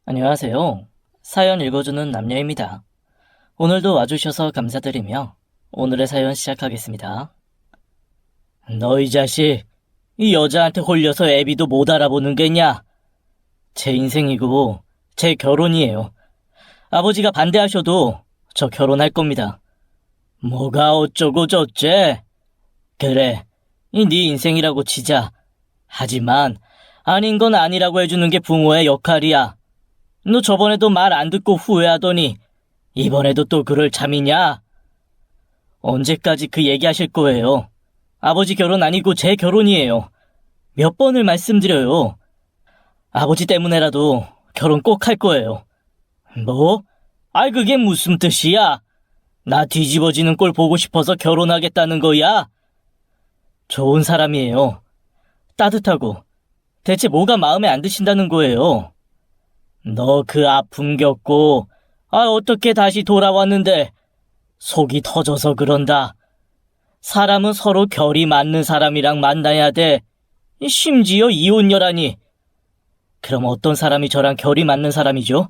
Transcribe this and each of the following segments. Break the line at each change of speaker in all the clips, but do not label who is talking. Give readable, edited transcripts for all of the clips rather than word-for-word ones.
안녕하세요. 사연 읽어주는 남녀입니다. 오늘도 와주셔서 감사드리며 오늘의 사연 시작하겠습니다. 너 이 자식, 이 여자한테 홀려서 애비도 못 알아보는 게냐? 제 인생이고 제 결혼이에요. 아버지가 반대하셔도 저 결혼할 겁니다. 뭐가 어쩌고 저째? 그래, 이 네 인생이라고 치자. 하지만 아닌 건 아니라고 해주는 게 부모의 역할이야. 너 저번에도 말 안 듣고 후회하더니 이번에도 또 그럴 참이냐? 언제까지 그 얘기하실 거예요? 아버지 결혼 아니고 제 결혼이에요. 몇 번을 말씀드려요. 아버지 때문에라도 결혼 꼭 할 거예요. 뭐? 아이 그게 무슨 뜻이야? 나 뒤집어지는 꼴 보고 싶어서 결혼하겠다는 거야? 좋은 사람이에요. 따뜻하고 대체 뭐가 마음에 안 드신다는 거예요? 너 그 아픔 겪고 어떻게 다시 돌아왔는데 속이 터져서 그런다. 사람은 서로 결이 맞는 사람이랑 만나야 돼. 심지어 이혼녀라니. 그럼 어떤 사람이 저랑 결이 맞는 사람이죠?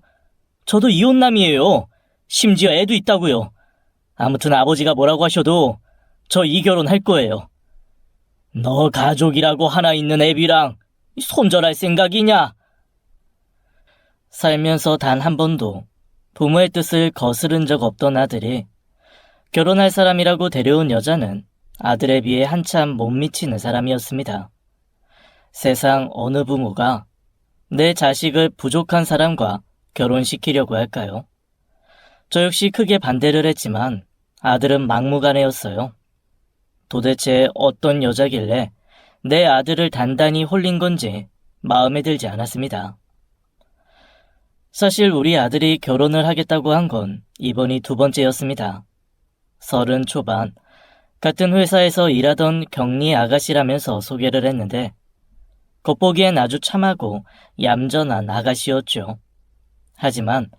저도 이혼남이에요. 심지어 애도 있다고요. 아무튼 아버지가 뭐라고 하셔도 저 이 결혼 할 거예요. 너 가족이라고 하나 있는 애비랑 손절할 생각이냐? 살면서 단 한 번도 부모의 뜻을 거스른 적 없던 아들이 결혼할 사람이라고 데려온 여자는 아들에 비해 한참 못 미치는 사람이었습니다. 세상 어느 부모가 내 자식을 부족한 사람과 결혼시키려고 할까요? 저 역시 크게 반대를 했지만 아들은 막무가내였어요. 도대체 어떤 여자길래 내 아들을 단단히 홀린 건지 마음에 들지 않았습니다. 사실 우리 아들이 결혼을 하겠다고 한 건 이번이 두 번째였습니다. 30 초반, 같은 회사에서 일하던 격리 아가씨라면서 소개를 했는데 겉보기엔 아주 참하고 얌전한 아가씨였죠. 하지만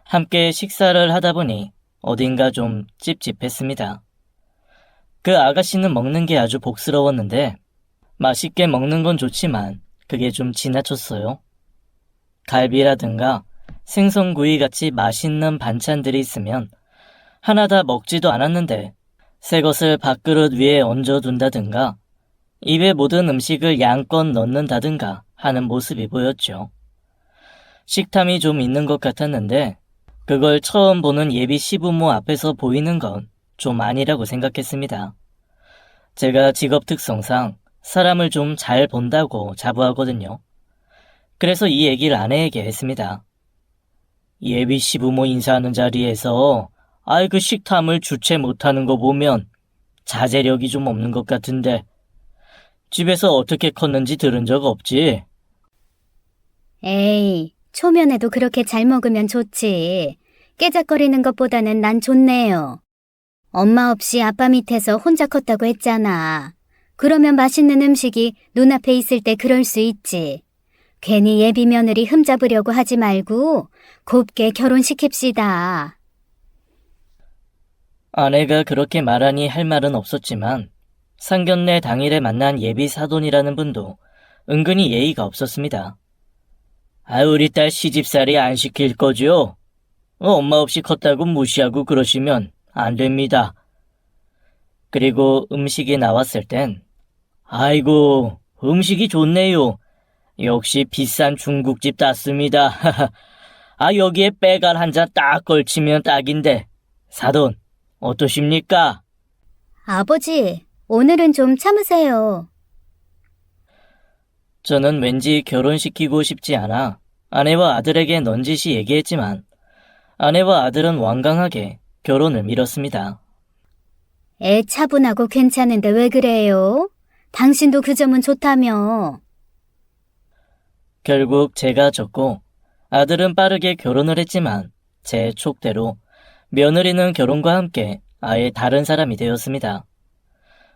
함께 식사를 하다 보니 어딘가 좀 찝찝했습니다. 그 아가씨는 먹는 게 아주 복스러웠는데 맛있게 먹는 건 좋지만 그게 좀 지나쳤어요. 갈비라든가 생선구이같이 맛있는 반찬들이 있으면 하나 다 먹지도 않았는데 새 것을 밥그릇 위에 얹어둔다든가 입에 모든 음식을 양껏 넣는다든가 하는 모습이 보였죠. 식탐이 좀 있는 것 같았는데 그걸 처음 보는 예비 시부모 앞에서 보이는 건 좀 아니라고 생각했습니다. 제가 직업 특성상 사람을 좀 잘 본다고 자부하거든요. 그래서 이 얘기를 아내에게 했습니다. 예비 시부모 인사하는 자리에서 그 식탐을 주체 못하는 거 보면 자제력이 좀 없는 것 같은데 집에서 어떻게 컸는지 들은 적 없지?
에이, 초면에도 그렇게 잘 먹으면 좋지. 깨작거리는 것보다는 난 좋네요. 엄마 없이 아빠 밑에서 혼자 컸다고 했잖아. 그러면 맛있는 음식이 눈앞에 있을 때 그럴 수 있지. 괜히 예비 며느리 흠잡으려고 하지 말고 곱게 결혼시킵시다.
아내가 그렇게 말하니 할 말은 없었지만 상견례 당일에 만난 예비 사돈이라는 분도 은근히 예의가 없었습니다. 우리 딸 시집살이 안 시킬 거죠? 엄마 없이 컸다고 무시하고 그러시면 안 됩니다. 그리고 음식이 나왔을 땐 아이고 음식이 좋네요. 역시 비싼 중국집 땄습니다. 여기에 빼갈 한 잔 딱 걸치면 딱인데 사돈 어떠십니까?
아버지, 오늘은 좀 참으세요.
저는 왠지 결혼시키고 싶지 않아 아내와 아들에게 넌지시 얘기했지만 아내와 아들은 완강하게 결혼을 미뤘습니다.
애 차분하고 괜찮은데 왜 그래요? 당신도 그 점은 좋다며.
결국 제가 졌고 아들은 빠르게 결혼을 했지만 제 촉대로 며느리는 결혼과 함께 아예 다른 사람이 되었습니다.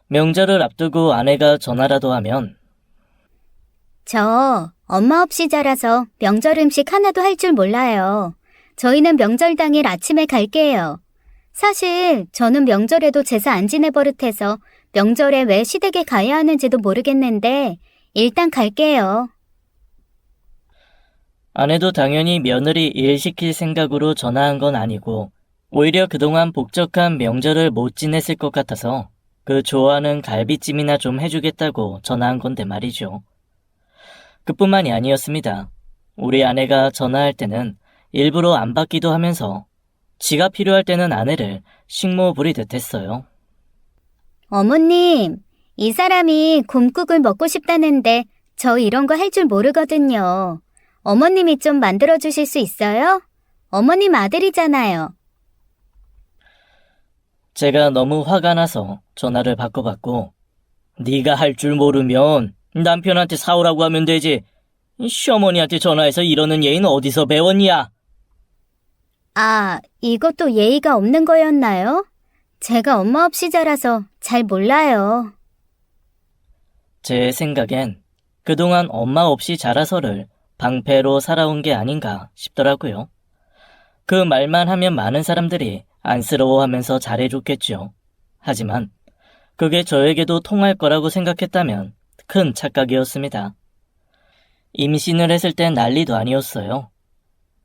명절을 앞두고 아내가 전화라도 하면
저 엄마 없이 자라서 명절 음식 하나도 할 줄 몰라요. 저희는 명절 당일 아침에 갈게요. 사실 저는 명절에도 제사 안 지내 버릇해서 명절에 왜 시댁에 가야 하는지도 모르겠는데 일단 갈게요.
아내도 당연히 며느리 일 시킬 생각으로 전화한 건 아니고 오히려 그동안 복잡한 명절을 못 지냈을 것 같아서 그 좋아하는 갈비찜이나 좀 해주겠다고 전화한 건데 말이죠. 그뿐만이 아니었습니다. 우리 아내가 전화할 때는 일부러 안 받기도 하면서 지가 필요할 때는 아내를 식모 부리듯 했어요.
어머님, 이 사람이 곰국을 먹고 싶다는데 저 이런 거 할 줄 모르거든요. 어머님이 좀 만들어 주실 수 있어요? 어머님 아들이잖아요.
제가 너무 화가 나서 전화를 바꿔봤고 네가 할 줄 모르면 남편한테 사오라고 하면 되지. 시어머니한테 전화해서 이러는 예의는 어디서 배웠냐?
아, 이것도 예의가 없는 거였나요? 제가 엄마 없이 자라서 잘 몰라요.
제 생각엔 그동안 엄마 없이 자라서를 방패로 살아온 게 아닌가 싶더라고요. 그 말만 하면 많은 사람들이 안쓰러워하면서 잘해줬겠죠. 하지만 그게 저에게도 통할 거라고 생각했다면 큰 착각이었습니다. 임신을 했을 땐 난리도 아니었어요.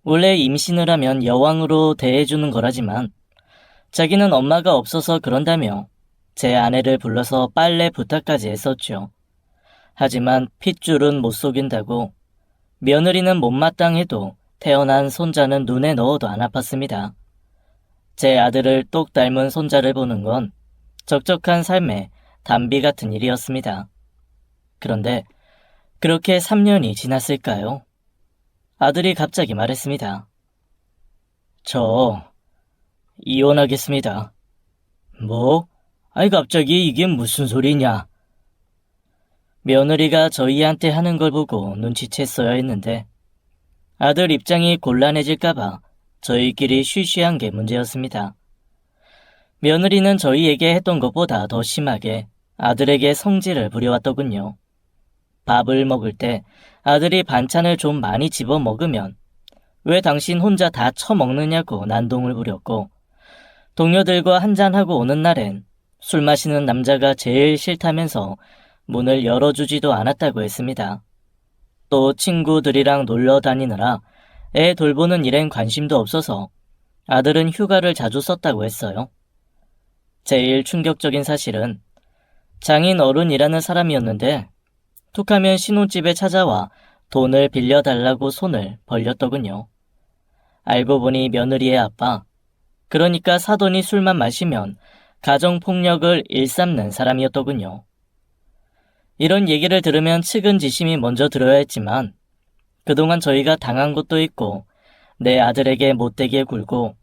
원래 임신을 하면 여왕으로 대해주는 거라지만 자기는 엄마가 없어서 그런다며 제 아내를 불러서 빨래 부탁까지 했었죠. 하지만 핏줄은 못 속인다고 며느리는 못마땅해도 태어난 손자는 눈에 넣어도 안 아팠습니다. 제 아들을 똑 닮은 손자를 보는 건 적적한 삶의 단비 같은 일이었습니다. 그런데 그렇게 3년이 지났을까요? 아들이 갑자기 말했습니다. 저 이혼하겠습니다. 뭐? 아이 갑자기 이게 무슨 소리냐? 며느리가 저희한테 하는 걸 보고 눈치챘어야 했는데 아들 입장이 곤란해질까봐 저희끼리 쉬쉬한 게 문제였습니다. 며느리는 저희에게 했던 것보다 더 심하게 아들에게 성질을 부려왔더군요. 밥을 먹을 때 아들이 반찬을 좀 많이 집어 먹으면 왜 당신 혼자 다 처먹느냐고 난동을 부렸고 동료들과 한잔하고 오는 날엔 술 마시는 남자가 제일 싫다면서 문을 열어주지도 않았다고 했습니다. 또 친구들이랑 놀러 다니느라 애 돌보는 일엔 관심도 없어서 아들은 휴가를 자주 썼다고 했어요. 제일 충격적인 사실은 장인 어른이라는 사람이었는데 툭하면 신혼집에 찾아와 돈을 빌려달라고 손을 벌렸더군요. 알고 보니 며느리의 아빠, 그러니까 사돈이 술만 마시면 가정폭력을 일삼는 사람이었더군요. 이런 얘기를 들으면 측은지심이 먼저 들어야 했지만 그동안 저희가 당한 것도 있고 내 아들에게 못되게 굴고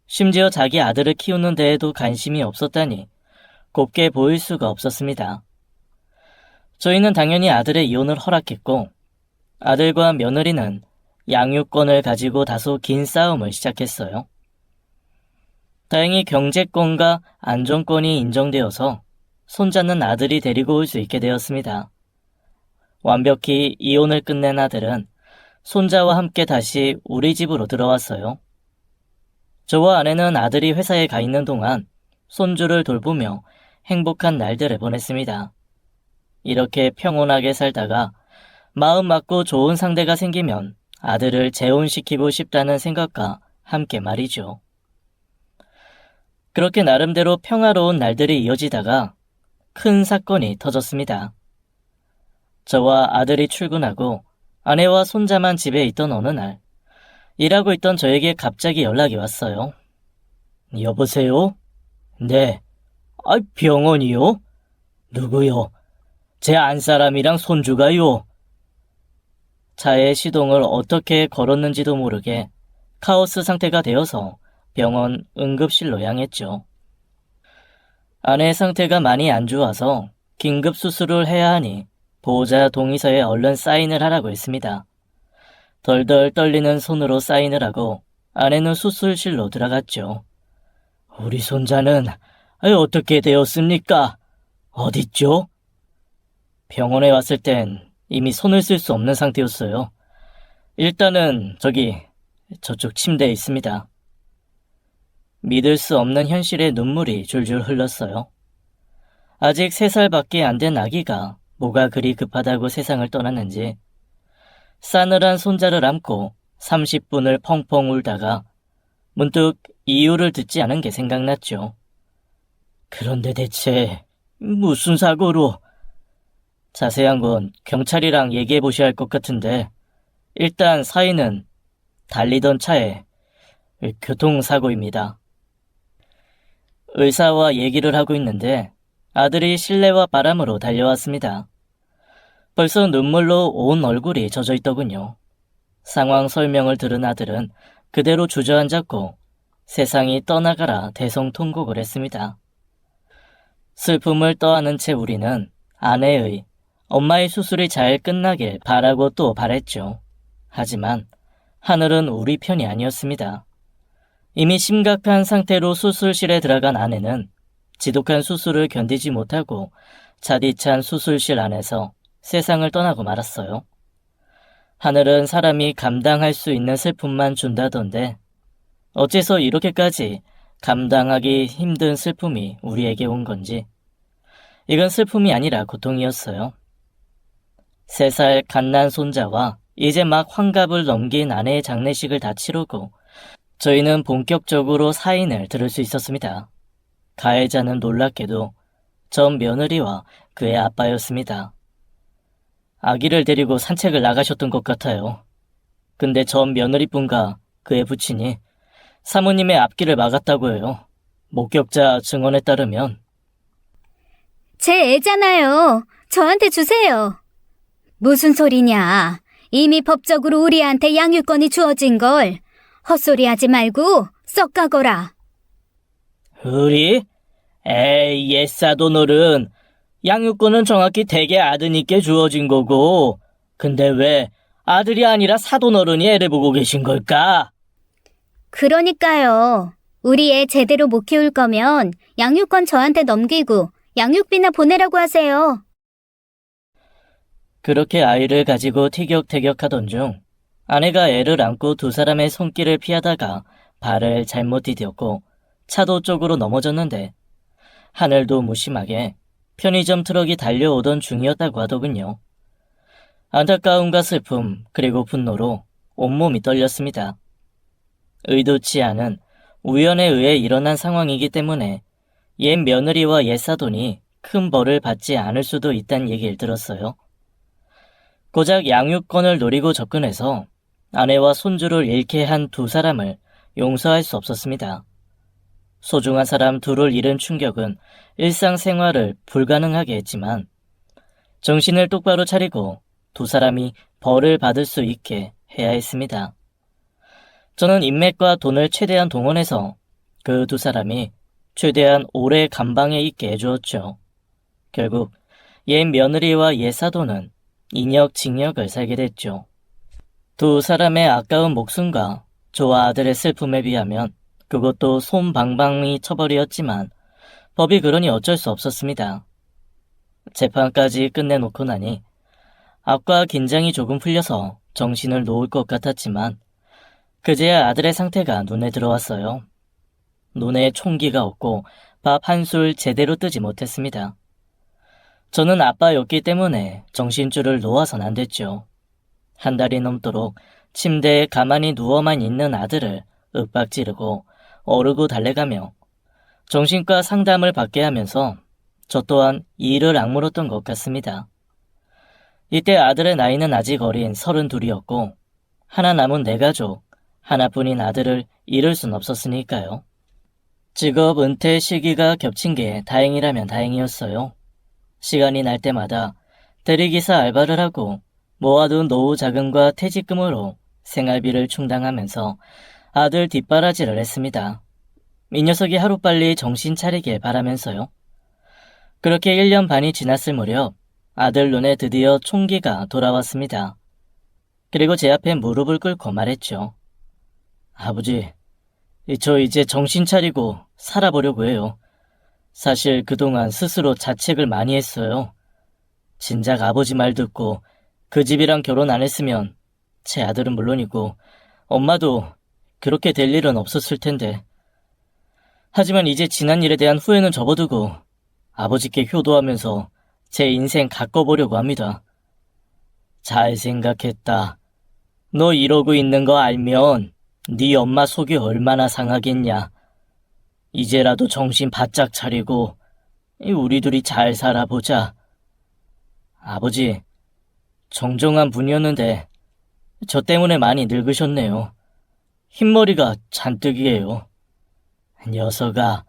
심지어 자기 아들을 키우는 데에도 관심이 없었다니 곱게 보일 수가 없었습니다. 저희는 당연히 아들의 이혼을 허락했고 아들과 며느리는 양육권을 가지고 다소 긴 싸움을 시작했어요. 다행히 경제권과 안전권이 인정되어서 손자는 아들이 데리고 올 수 있게 되었습니다. 완벽히 이혼을 끝낸 아들은 손자와 함께 다시 우리 집으로 들어왔어요. 저와 아내는 아들이 회사에 가 있는 동안 손주를 돌보며 행복한 날들을 보냈습니다. 이렇게 평온하게 살다가 마음 맞고 좋은 상대가 생기면 아들을 재혼시키고 싶다는 생각과 함께 말이죠. 그렇게 나름대로 평화로운 날들이 이어지다가 큰 사건이 터졌습니다. 저와 아들이 출근하고 아내와 손자만 집에 있던 어느 날 일하고 있던 저에게 갑자기 연락이 왔어요. 여보세요? 네. 병원이요? 누구요? 제 안사람이랑 손주가요. 차의 시동을 어떻게 걸었는지도 모르게 카오스 상태가 되어서 병원 응급실로 향했죠. 아내 상태가 많이 안 좋아서 긴급 수술을 해야 하니 보호자 동의서에 얼른 사인을 하라고 했습니다. 덜덜 떨리는 손으로 사인을 하고 아내는 수술실로 들어갔죠. 우리 손자는 어떻게 되었습니까? 어딨죠? 병원에 왔을 땐 이미 손을 쓸 수 없는 상태였어요. 일단은 저쪽 침대에 있습니다. 믿을 수 없는 현실에 눈물이 줄줄 흘렀어요. 아직 3살밖에 안 된 아기가 뭐가 그리 급하다고 세상을 떠났는지 싸늘한 손자를 안고 30분을 펑펑 울다가 문득 이유를 듣지 않은 게 생각났죠. 그런데 대체 무슨 사고로? 자세한 건 경찰이랑 얘기해 보셔야 할 것 같은데 일단 사인은 달리던 차에 교통사고입니다. 의사와 얘기를 하고 있는데 아들이 실내와 바람으로 달려왔습니다. 벌써 눈물로 온 얼굴이 젖어 있더군요. 상황 설명을 들은 아들은 그대로 주저앉았고 세상이 떠나가라 대성통곡을 했습니다. 슬픔을 떠안은 채 우리는 아내의 엄마의 수술이 잘 끝나길 바라고 또 바랬죠. 하지만 하늘은 우리 편이 아니었습니다. 이미 심각한 상태로 수술실에 들어간 아내는 지독한 수술을 견디지 못하고 차디찬 수술실 안에서 세상을 떠나고 말았어요. 하늘은 사람이 감당할 수 있는 슬픔만 준다던데 어째서 이렇게까지 감당하기 힘든 슬픔이 우리에게 온 건지. 이건 슬픔이 아니라 고통이었어요. 3살 갓난 손자와 이제 막 환갑을 넘긴 아내의 장례식을 다 치르고 저희는 본격적으로 사인을 들을 수 있었습니다. 가해자는 놀랍게도 전 며느리와 그의 아빠였습니다. 아기를 데리고 산책을 나가셨던 것 같아요. 근데 전 며느리분과 그의 부친이 사모님의 앞길을 막았다고 해요. 목격자 증언에 따르면.
제 애잖아요. 저한테 주세요. 무슨 소리냐. 이미 법적으로 우리한테 양육권이 주어진 걸. 헛소리하지 말고 썩 가거라.
우리? 에이, 옛사돈어른. 양육권은 정확히 대개 아드님께 주어진 거고 근데 왜 아들이 아니라 사돈어른이 애를 보고 계신 걸까?
그러니까요. 우리 애 제대로 못 키울 거면 양육권 저한테 넘기고 양육비나 보내라고 하세요.
그렇게 아이를 가지고 티격태격하던 중 아내가 애를 안고 두 사람의 손길을 피하다가 발을 잘못 디뎠고 차도 쪽으로 넘어졌는데 하늘도 무심하게 편의점 트럭이 달려오던 중이었다고 하더군요. 안타까움과 슬픔 그리고 분노로 온몸이 떨렸습니다. 의도치 않은 우연에 의해 일어난 상황이기 때문에 옛 며느리와 옛 사돈이 큰 벌을 받지 않을 수도 있다는 얘기를 들었어요. 고작 양육권을 노리고 접근해서 아내와 손주를 잃게 한 두 사람을 용서할 수 없었습니다. 소중한 사람 둘을 잃은 충격은 일상생활을 불가능하게 했지만 정신을 똑바로 차리고 두 사람이 벌을 받을 수 있게 해야 했습니다. 저는 인맥과 돈을 최대한 동원해서 그 두 사람이 최대한 오래 감방에 있게 해주었죠. 결국 옛 며느리와 옛 사돈은 인역징역을 살게 됐죠. 두 사람의 아까운 목숨과 저와 아들의 슬픔에 비하면 그것도 솜방망이 처벌이었지만 법이 그러니 어쩔 수 없었습니다. 재판까지 끝내놓고 나니 앞과 긴장이 조금 풀려서 정신을 놓을 것 같았지만 그제야 아들의 상태가 눈에 들어왔어요. 눈에 총기가 없고 밥 한술 제대로 뜨지 못했습니다. 저는 아빠였기 때문에 정신줄을 놓아선 안 됐죠. 한 달이 넘도록 침대에 가만히 누워만 있는 아들을 윽박지르고 어르고 달래가며 정신과 상담을 받게 하면서 저 또한 이를 악물었던 것 같습니다. 이때 아들의 나이는 아직 어린 32이었고 하나 남은 내 가족, 하나뿐인 아들을 잃을 순 없었으니까요. 직업 은퇴 시기가 겹친 게 다행이라면 다행이었어요. 시간이 날 때마다 대리기사 알바를 하고 모아둔 노후 자금과 퇴직금으로 생활비를 충당하면서 아들 뒷바라지를 했습니다. 이 녀석이 하루빨리 정신 차리길 바라면서요. 그렇게 1년 반이 지났을 무렵 아들 눈에 드디어 총기가 돌아왔습니다. 그리고 제 앞에 무릎을 꿇고 말했죠. 아버지, 저 이제 정신 차리고 살아보려고 해요. 사실 그동안 스스로 자책을 많이 했어요. 진작 아버지 말 듣고 그 집이랑 결혼 안 했으면 제 아들은 물론이고 엄마도 그렇게 될 일은 없었을 텐데. 하지만 이제 지난 일에 대한 후회는 접어두고 아버지께 효도하면서 제 인생 가꿔보려고 합니다. 잘 생각했다. 너 이러고 있는 거 알면 네 엄마 속이 얼마나 상하겠냐. 이제라도 정신 바짝 차리고 우리 둘이 잘 살아보자. 아버지, 정정한 분이었는데 저 때문에 많이 늙으셨네요. 흰머리가 잔뜩이에요. 녀석아,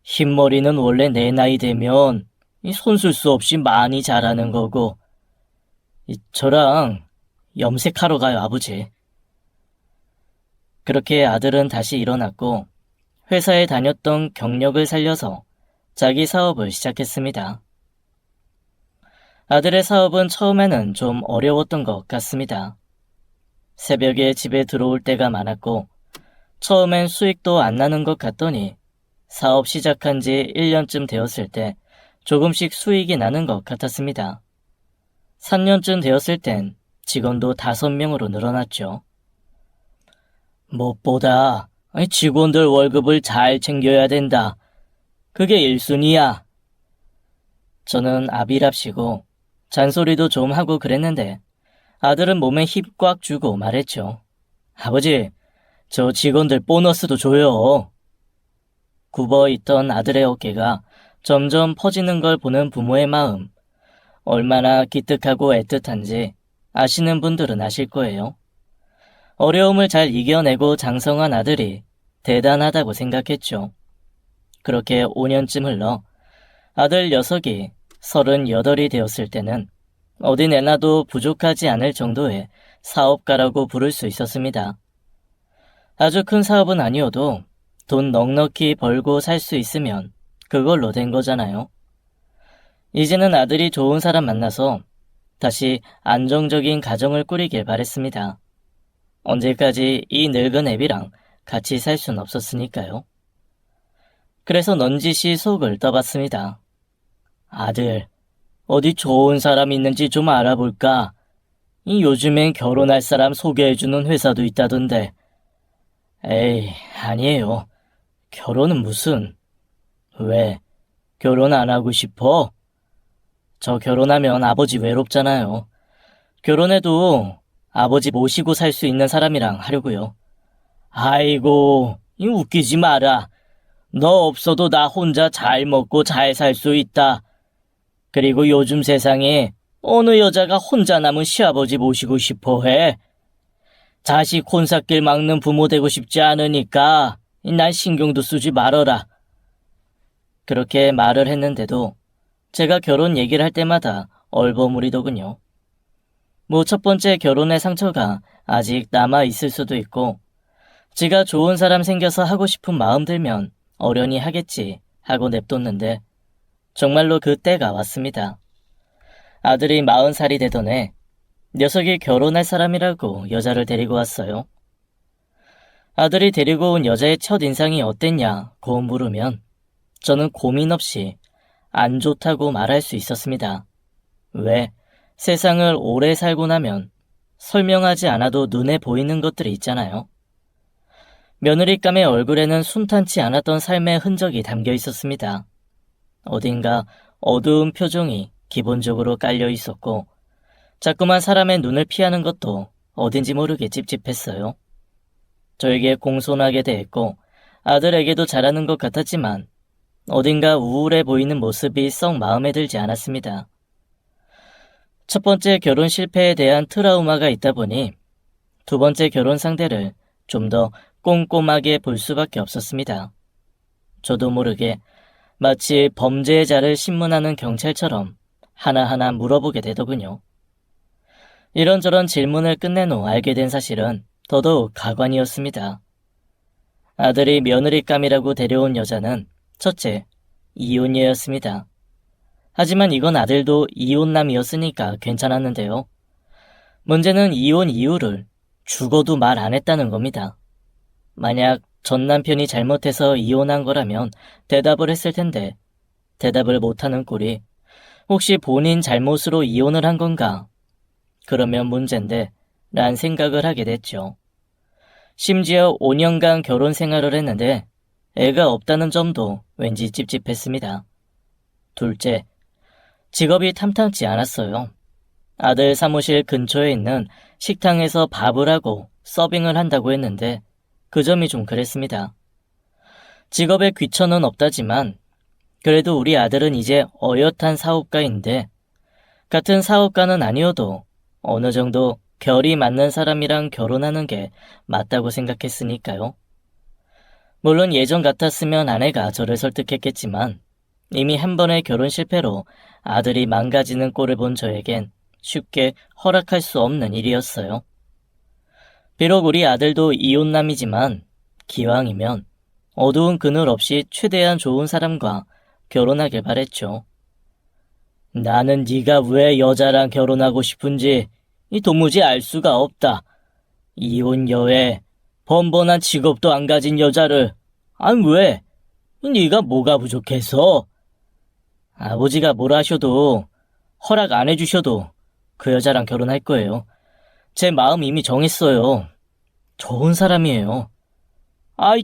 흰머리는 원래 내 나이 되면 손쓸 수 없이 많이 자라는 거고, 저랑 염색하러 가요, 아버지. 그렇게 아들은 다시 일어났고 회사에 다녔던 경력을 살려서 자기 사업을 시작했습니다. 아들의 사업은 처음에는 좀 어려웠던 것 같습니다. 새벽에 집에 들어올 때가 많았고 처음엔 수익도 안 나는 것 같더니 사업 시작한 지 1년쯤 되었을 때 조금씩 수익이 나는 것 같았습니다. 3년쯤 되었을 땐 직원도 5명으로 늘어났죠. 무엇보다 직원들 월급을 잘 챙겨야 된다. 그게 1순위야. 저는 아비랍시고 잔소리도 좀 하고 그랬는데 아들은 몸에 힘 꽉 주고 말했죠. 아버지, 저 직원들 보너스도 줘요. 굽어있던 아들의 어깨가 점점 퍼지는 걸 보는 부모의 마음, 얼마나 기특하고 애틋한지 아시는 분들은 아실 거예요. 어려움을 잘 이겨내고 장성한 아들이 대단하다고 생각했죠. 그렇게 5년쯤 흘러 아들 녀석이 38이 되었을 때는 어디 내놔도 부족하지 않을 정도의 사업가라고 부를 수 있었습니다. 아주 큰 사업은 아니어도 돈 넉넉히 벌고 살 수 있으면 그걸로 된 거잖아요. 이제는 아들이 좋은 사람 만나서 다시 안정적인 가정을 꾸리길 바랬습니다. 언제까지 이 늙은 애비랑 같이 살 순 없었으니까요. 그래서 넌지시 속을 떠봤습니다. 아들, 어디 좋은 사람 있는지 좀 알아볼까? 요즘엔 결혼할 사람 소개해주는 회사도 있다던데. 에이, 아니에요. 결혼은 무슨. 왜? 결혼 안 하고 싶어? 저 결혼하면 아버지 외롭잖아요. 결혼해도 아버지 모시고 살 수 있는 사람이랑 하려고요. 아이고, 웃기지 마라. 너 없어도 나 혼자 잘 먹고 잘 살 수 있다. 그리고 요즘 세상에 어느 여자가 혼자 남은 시아버지 모시고 싶어 해. 자식 혼삿길 막는 부모 되고 싶지 않으니까 날 신경도 쓰지 말어라. 그렇게 말을 했는데도 제가 결혼 얘기를 할 때마다 얼버무리더군요. 첫 번째 결혼의 상처가 아직 남아있을 수도 있고 지가 좋은 사람 생겨서 하고 싶은 마음 들면 어련히 하겠지 하고 냅뒀는데 정말로 그 때가 왔습니다. 아들이 40살이 되던 해 녀석이 결혼할 사람이라고 여자를 데리고 왔어요. 아들이 데리고 온 여자의 첫인상이 어땠냐고 물으면 저는 고민 없이 안 좋다고 말할 수 있었습니다. 왜? 세상을 오래 살고 나면 설명하지 않아도 눈에 보이는 것들이 있잖아요. 며느리감의 얼굴에는 순탄치 않았던 삶의 흔적이 담겨 있었습니다. 어딘가 어두운 표정이 기본적으로 깔려 있었고 자꾸만 사람의 눈을 피하는 것도 어딘지 모르게 찝찝했어요. 저에게 공손하게 대했고 아들에게도 잘하는 것 같았지만 어딘가 우울해 보이는 모습이 썩 마음에 들지 않았습니다. 첫 번째 결혼 실패에 대한 트라우마가 있다 보니 두 번째 결혼 상대를 좀 더 꼼꼼하게 볼 수밖에 없었습니다. 저도 모르게 마치 범죄자를 신문하는 경찰처럼 하나하나 물어보게 되더군요. 이런저런 질문을 끝낸 후 알게 된 사실은 더더욱 가관이었습니다. 아들이 며느리감이라고 데려온 여자는 첫째, 이혼녀였습니다. 하지만 이건 아들도 이혼남이었으니까 괜찮았는데요. 문제는 이혼 이유를 죽어도 말 안 했다는 겁니다. 만약 전 남편이 잘못해서 이혼한 거라면 대답을 했을 텐데 대답을 못하는 꼴이 혹시 본인 잘못으로 이혼을 한 건가? 그러면 문제인데 란 생각을 하게 됐죠. 심지어 5년간 결혼 생활을 했는데 애가 없다는 점도 왠지 찝찝했습니다. 둘째, 직업이 탐탁지 않았어요. 아들 사무실 근처에 있는 식당에서 밥을 하고 서빙을 한다고 했는데 그 점이 좀 그랬습니다. 직업에 귀천은 없다지만 그래도 우리 아들은 이제 어엿한 사업가인데 같은 사업가는 아니어도 어느 정도 결이 맞는 사람이랑 결혼하는 게 맞다고 생각했으니까요. 물론 예전 같았으면 아내가 저를 설득했겠지만 이미 한 번의 결혼 실패로 아들이 망가지는 꼴을 본 저에겐 쉽게 허락할 수 없는 일이었어요. 비록 우리 아들도 이혼남이지만 기왕이면 어두운 그늘 없이 최대한 좋은 사람과 결혼하길 바랬죠. 나는 네가 왜 여자랑 결혼하고 싶은지 도무지 알 수가 없다. 이혼 여에 번번한 직업도 안 가진 여자를 왜? 네가 뭐가 부족해서? 아버지가 뭘 하셔도 허락 안 해주셔도 그 여자랑 결혼할 거예요. 제 마음 이미 정했어요. 좋은 사람이에요.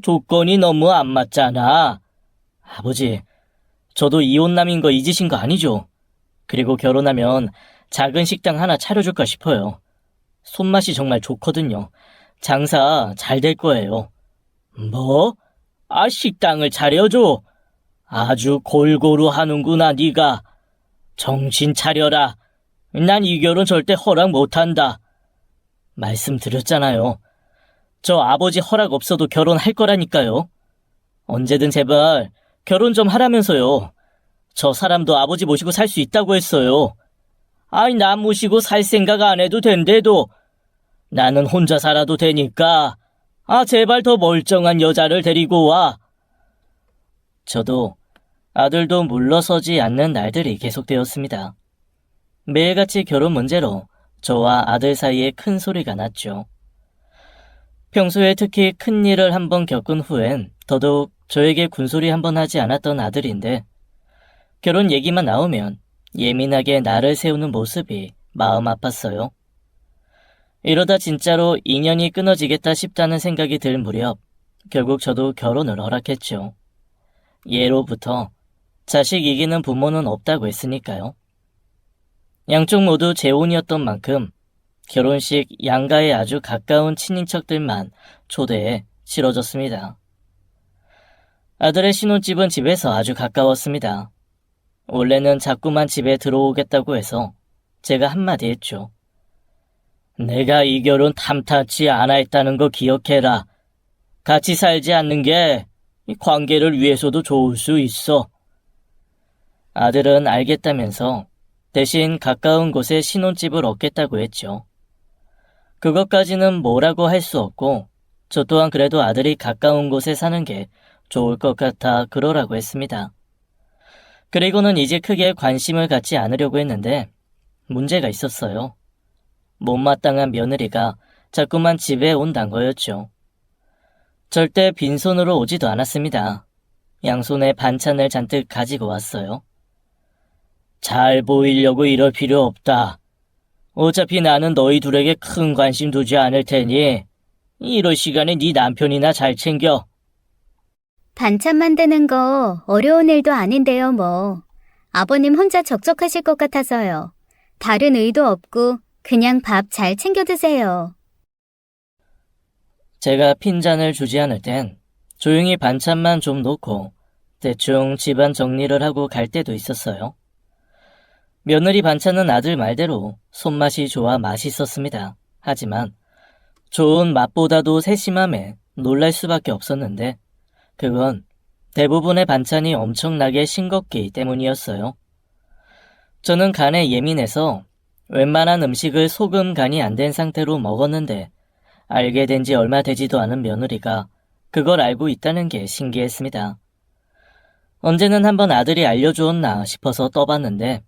조건이 너무 안 맞잖아. 아버지, 저도 이혼남인 거 잊으신 거 아니죠? 그리고 결혼하면 작은 식당 하나 차려줄까 싶어요. 손맛이 정말 좋거든요. 장사 잘 될 거예요. 뭐? 식당을 차려줘? 아주 골고루 하는구나, 네가. 정신 차려라. 난 이 결혼 절대 허락 못한다. 말씀드렸잖아요. 저 아버지 허락 없어도 결혼할 거라니까요. 언제든 제발 결혼 좀 하라면서요. 저 사람도 아버지 모시고 살 수 있다고 했어요. 나 모시고 살 생각 안 해도 된대도 나는 혼자 살아도 되니까 제발 더 멀쩡한 여자를 데리고 와. 저도 아들도 물러서지 않는 날들이 계속되었습니다. 매일같이 결혼 문제로 저와 아들 사이에 큰 소리가 났죠. 평소에 특히 큰 일을 한번 겪은 후엔 더더욱 저에게 군소리 한번 하지 않았던 아들인데 결혼 얘기만 나오면 예민하게 나를 세우는 모습이 마음 아팠어요. 이러다 진짜로 인연이 끊어지겠다 싶다는 생각이 들 무렵 결국 저도 결혼을 허락했죠. 예로부터 자식 이기는 부모는 없다고 했으니까요. 양쪽 모두 재혼이었던 만큼 결혼식 양가에 아주 가까운 친인척들만 초대해 치러졌습니다. 아들의 신혼집은 집에서 아주 가까웠습니다. 원래는 자꾸만 집에 들어오겠다고 해서 제가 한마디 했죠. 내가 이 결혼 탐탁치 않아 했다는 거 기억해라. 같이 살지 않는 게 이 관계를 위해서도 좋을 수 있어. 아들은 알겠다면서 대신 가까운 곳에 신혼집을 얻겠다고 했죠. 그것까지는 뭐라고 할 수 없고 저 또한 그래도 아들이 가까운 곳에 사는 게 좋을 것 같아 그러라고 했습니다. 그리고는 이제 크게 관심을 갖지 않으려고 했는데 문제가 있었어요. 못마땅한 며느리가 자꾸만 집에 온단 거였죠. 절대 빈손으로 오지도 않았습니다. 양손에 반찬을 잔뜩 가지고 왔어요. 잘 보이려고 이럴 필요 없다. 어차피 나는 너희 둘에게 큰 관심 두지 않을 테니 이럴 시간에 네 남편이나 잘 챙겨.
반찬 만드는 거 어려운 일도 아닌데요, 뭐. 아버님 혼자 적적하실 것 같아서요. 다른 의도 없고 그냥 밥 잘 챙겨 드세요.
제가 핀잔을 주지 않을 땐 조용히 반찬만 좀 놓고 대충 집안 정리를 하고 갈 때도 있었어요. 며느리 반찬은 아들 말대로 손맛이 좋아 맛있었습니다. 하지만 좋은 맛보다도 세심함에 놀랄 수밖에 없었는데 그건 대부분의 반찬이 엄청나게 싱겁기 때문이었어요. 저는 간에 예민해서 웬만한 음식을 소금 간이 안 된 상태로 먹었는데 알게 된 지 얼마 되지도 않은 며느리가 그걸 알고 있다는 게 신기했습니다. 언제는 한번 아들이 알려주었나 싶어서 떠봤는데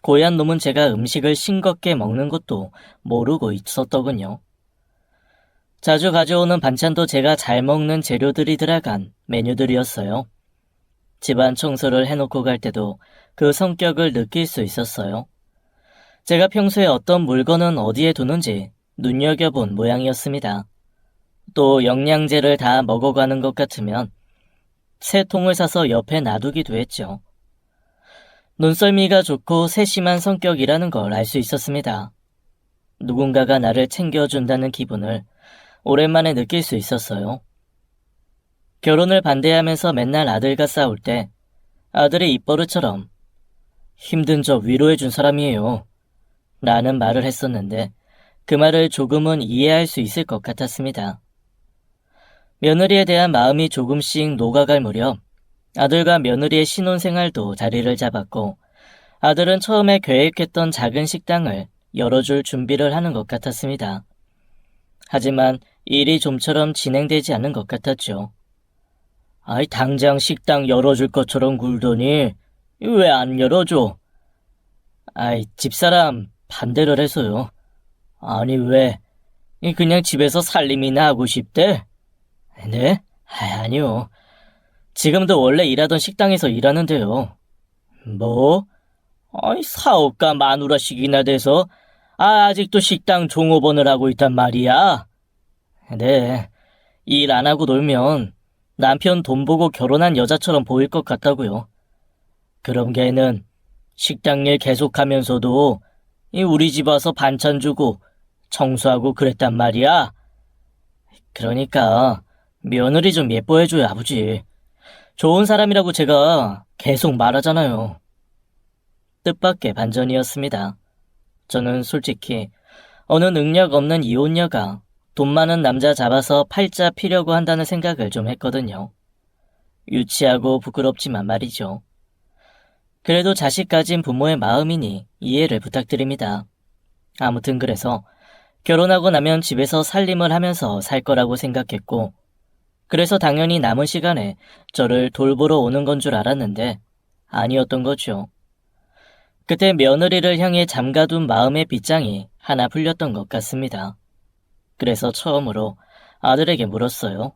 고얀 놈은 제가 음식을 싱겁게 먹는 것도 모르고 있었더군요. 자주 가져오는 반찬도 제가 잘 먹는 재료들이 들어간 메뉴들이었어요. 집안 청소를 해놓고 갈 때도 그 성격을 느낄 수 있었어요. 제가 평소에 어떤 물건은 어디에 두는지 눈여겨본 모양이었습니다. 또 영양제를 다 먹어가는 것 같으면 새 통을 사서 옆에 놔두기도 했죠. 눈썰미가 좋고 세심한 성격이라는 걸 알 수 있었습니다. 누군가가 나를 챙겨준다는 기분을 오랜만에 느낄 수 있었어요. 결혼을 반대하면서 맨날 아들과 싸울 때 아들의 입버릇처럼 힘든 저 위로해준 사람이에요 라는 말을 했었는데 그 말을 조금은 이해할 수 있을 것 같았습니다. 며느리에 대한 마음이 조금씩 녹아갈 무렵 아들과 며느리의 신혼생활도 자리를 잡았고 아들은 처음에 계획했던 작은 식당을 열어줄 준비를 하는 것 같았습니다. 하지만 일이 좀처럼 진행되지 않는 것 같았죠. 아이, 당장 식당 열어줄 것처럼 굴더니 왜 안 열어줘? 아이, 집사람 반대를 해서요. 아니, 왜? 그냥 집에서 살림이나 하고 싶대? 네? 아니요. 지금도 원래 일하던 식당에서 일하는데요. 뭐? 아이, 사업가 마누라씩이나 돼서 아직도 식당 종업원을 하고 있단 말이야? 네. 일 안 하고 놀면 남편 돈 보고 결혼한 여자처럼 보일 것 같다고요. 그럼 걔는 식당 일 계속하면서도 우리 집 와서 반찬 주고 청소하고 그랬단 말이야. 그러니까 며느리 좀 예뻐해줘요, 아버지. 좋은 사람이라고 제가 계속 말하잖아요. 뜻밖의 반전이었습니다. 저는 솔직히 어느 능력 없는 이혼녀가 돈 많은 남자 잡아서 팔자 피려고 한다는 생각을 좀 했거든요. 유치하고 부끄럽지만 말이죠. 그래도 자식 가진 부모의 마음이니 이해를 부탁드립니다. 아무튼 그래서 결혼하고 나면 집에서 살림을 하면서 살 거라고 생각했고 그래서 당연히 남은 시간에 저를 돌보러 오는 건 줄 알았는데 아니었던 거죠. 그때 며느리를 향해 잠가둔 마음의 빗장이 하나 풀렸던 것 같습니다. 그래서 처음으로 아들에게 물었어요.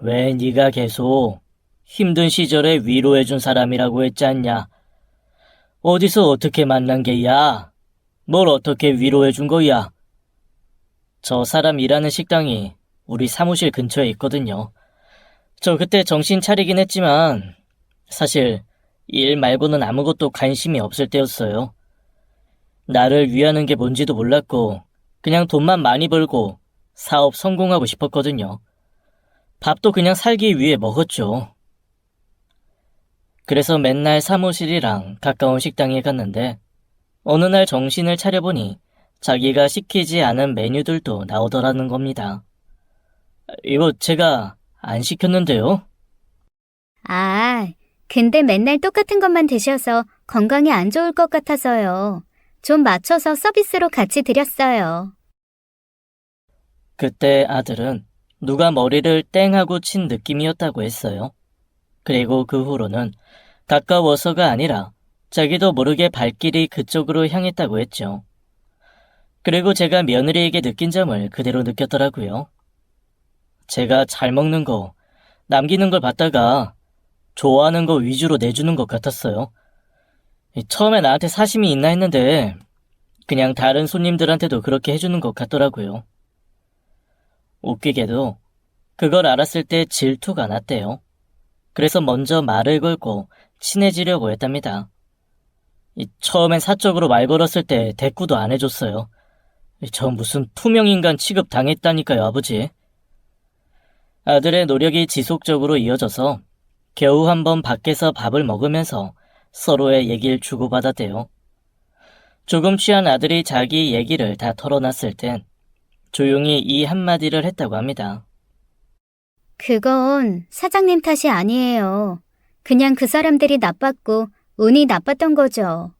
왜 네가 계속 힘든 시절에 위로해준 사람이라고 했지 않냐? 어디서 어떻게 만난 게야? 뭘 어떻게 위로해준 거야? 저 사람 일하는 식당이 우리 사무실 근처에 있거든요. 저 그때 정신 차리긴 했지만 사실 일 말고는 아무것도 관심이 없을 때였어요. 나를 위하는 게 뭔지도 몰랐고 그냥 돈만 많이 벌고 사업 성공하고 싶었거든요. 밥도 그냥 살기 위해 먹었죠. 그래서 맨날 사무실이랑 가까운 식당에 갔는데 어느 날 정신을 차려보니 자기가 시키지 않은 메뉴들도 나오더라는 겁니다. 이거 제가 안 시켰는데요?
아, 근데 맨날 똑같은 것만 드셔서 건강에 안 좋을 것 같아서요. 좀 맞춰서 서비스로 같이 드렸어요.
그때 아들은 누가 머리를 땡하고 친 느낌이었다고 했어요. 그리고 그 후로는 가까워서가 아니라 자기도 모르게 발길이 그쪽으로 향했다고 했죠. 그리고 제가 며느리에게 느낀 점을 그대로 느꼈더라고요. 제가 잘 먹는 거, 남기는 걸 봤다가 좋아하는 거 위주로 내주는 것 같았어요. 처음에 나한테 사심이 있나 했는데 그냥 다른 손님들한테도 그렇게 해주는 것 같더라고요. 웃기게도 그걸 알았을 때 질투가 났대요. 그래서 먼저 말을 걸고 친해지려고 했답니다. 처음엔 사적으로 말 걸었을 때 대꾸도 안 해줬어요. 저 무슨 투명인간 취급 당했다니까요, 아버지. 아들의 노력이 지속적으로 이어져서 겨우 한번 밖에서 밥을 먹으면서 서로의 얘기를 주고받았대요. 조금 취한 아들이 자기 얘기를 다 털어놨을 땐 조용히 이 한마디를 했다고 합니다.
그건 사장님 탓이 아니에요. 그냥 그 사람들이 나빴고 운이 나빴던 거죠.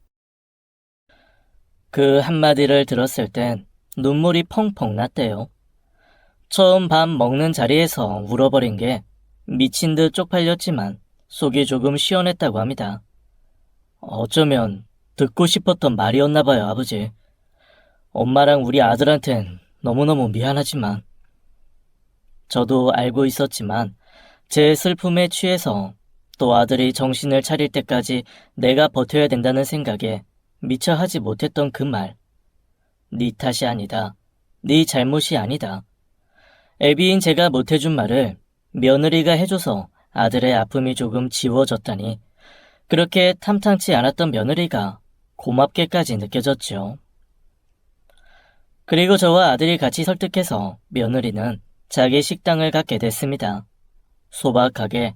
그 한마디를 들었을 땐 눈물이 펑펑 났대요. 처음 밥 먹는 자리에서 울어버린 게 미친 듯 쪽팔렸지만 속이 조금 시원했다고 합니다. 어쩌면 듣고 싶었던 말이었나 봐요, 아버지. 엄마랑 우리 아들한텐 너무너무 미안하지만. 저도 알고 있었지만 제 슬픔에 취해서 또 아들이 정신을 차릴 때까지 내가 버텨야 된다는 생각에 미처 하지 못했던 그 말. 네 탓이 아니다. 네 잘못이 아니다. 애비인 제가 못해준 말을 며느리가 해줘서 아들의 아픔이 조금 지워졌다니 그렇게 탐탁치 않았던 며느리가 고맙게까지 느껴졌죠. 그리고 저와 아들이 같이 설득해서 며느리는 자기 식당을 갖게 됐습니다. 소박하게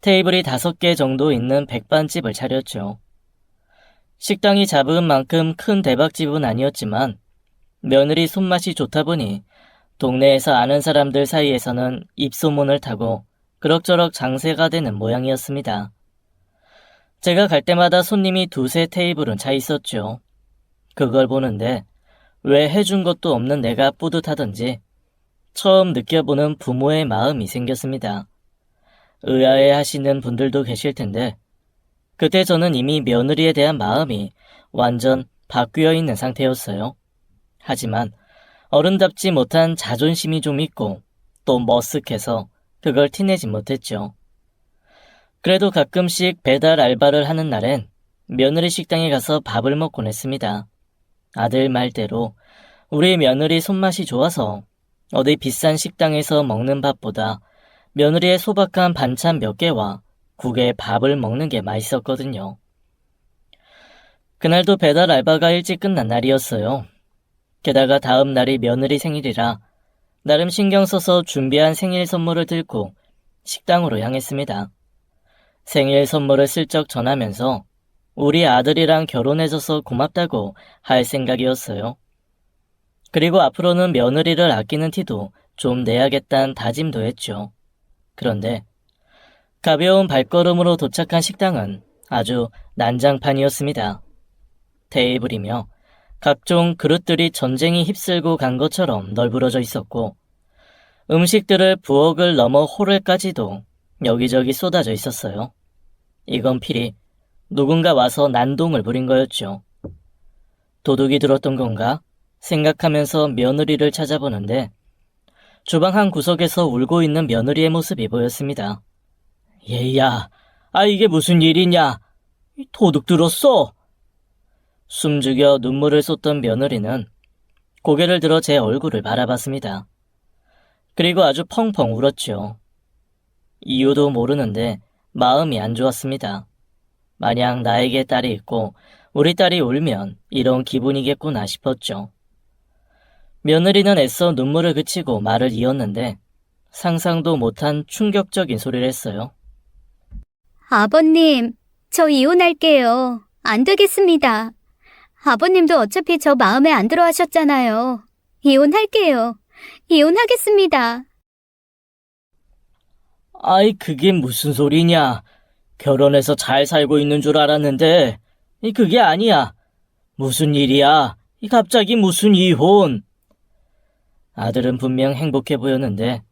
테이블이 5개 정도 있는 백반집을 차렸죠. 식당이 잡은 만큼 큰 대박집은 아니었지만 며느리 손맛이 좋다 보니 동네에서 아는 사람들 사이에서는 입소문을 타고 그럭저럭 장세가 되는 모양이었습니다. 제가 갈 때마다 손님이 2-3 테이블은 차 있었죠. 그걸 보는데 왜 해준 것도 없는 내가 뿌듯하던지 처음 느껴보는 부모의 마음이 생겼습니다. 의아해 하시는 분들도 계실 텐데 그때 저는 이미 며느리에 대한 마음이 완전 바뀌어 있는 상태였어요. 하지만 어른답지 못한 자존심이 좀 있고 또 머쓱해서 그걸 티내지 못했죠. 그래도 가끔씩 배달 알바를 하는 날엔 며느리 식당에 가서 밥을 먹곤 했습니다. 아들 말대로 우리 며느리 손맛이 좋아서 어디 비싼 식당에서 먹는 밥보다 며느리의 소박한 반찬 몇 개와 국에 밥을 먹는 게 맛있었거든요. 그날도 배달 알바가 일찍 끝난 날이었어요. 게다가 다음 날이 며느리 생일이라 나름 신경 써서 준비한 생일 선물을 들고 식당으로 향했습니다. 생일 선물을 슬쩍 전하면서 우리 아들이랑 결혼해줘서 고맙다고 할 생각이었어요. 그리고 앞으로는 며느리를 아끼는 티도 좀 내야겠다는 다짐도 했죠. 그런데 가벼운 발걸음으로 도착한 식당은 아주 난장판이었습니다. 테이블이며 각종 그릇들이 전쟁이 휩쓸고 간 것처럼 널브러져 있었고 음식들을 부엌을 넘어 홀을까지도 여기저기 쏟아져 있었어요. 이건 필히 누군가 와서 난동을 부린 거였죠. 도둑이 들었던 건가 생각하면서 며느리를 찾아보는데 주방 한 구석에서 울고 있는 며느리의 모습이 보였습니다. 얘야, 이게 무슨 일이냐? 도둑 들었어? 숨죽여 눈물을 쏟던 며느리는 고개를 들어 제 얼굴을 바라봤습니다. 그리고 아주 펑펑 울었죠. 이유도 모르는데 마음이 안 좋았습니다. 마냥 나에게 딸이 있고 우리 딸이 울면 이런 기분이겠구나 싶었죠. 며느리는 애써 눈물을 그치고 말을 이었는데 상상도 못한 충격적인 소리를 했어요.
아버님, 저 이혼할게요. 안 되겠습니다. 아버님도 어차피 저 마음에 안 들어 하셨잖아요. 이혼할게요. 이혼하겠습니다.
그게 무슨 소리냐? 결혼해서 잘 살고 있는 줄 알았는데 그게 아니야. 무슨 일이야? 갑자기 무슨 이혼? 아들은 분명 행복해 보였는데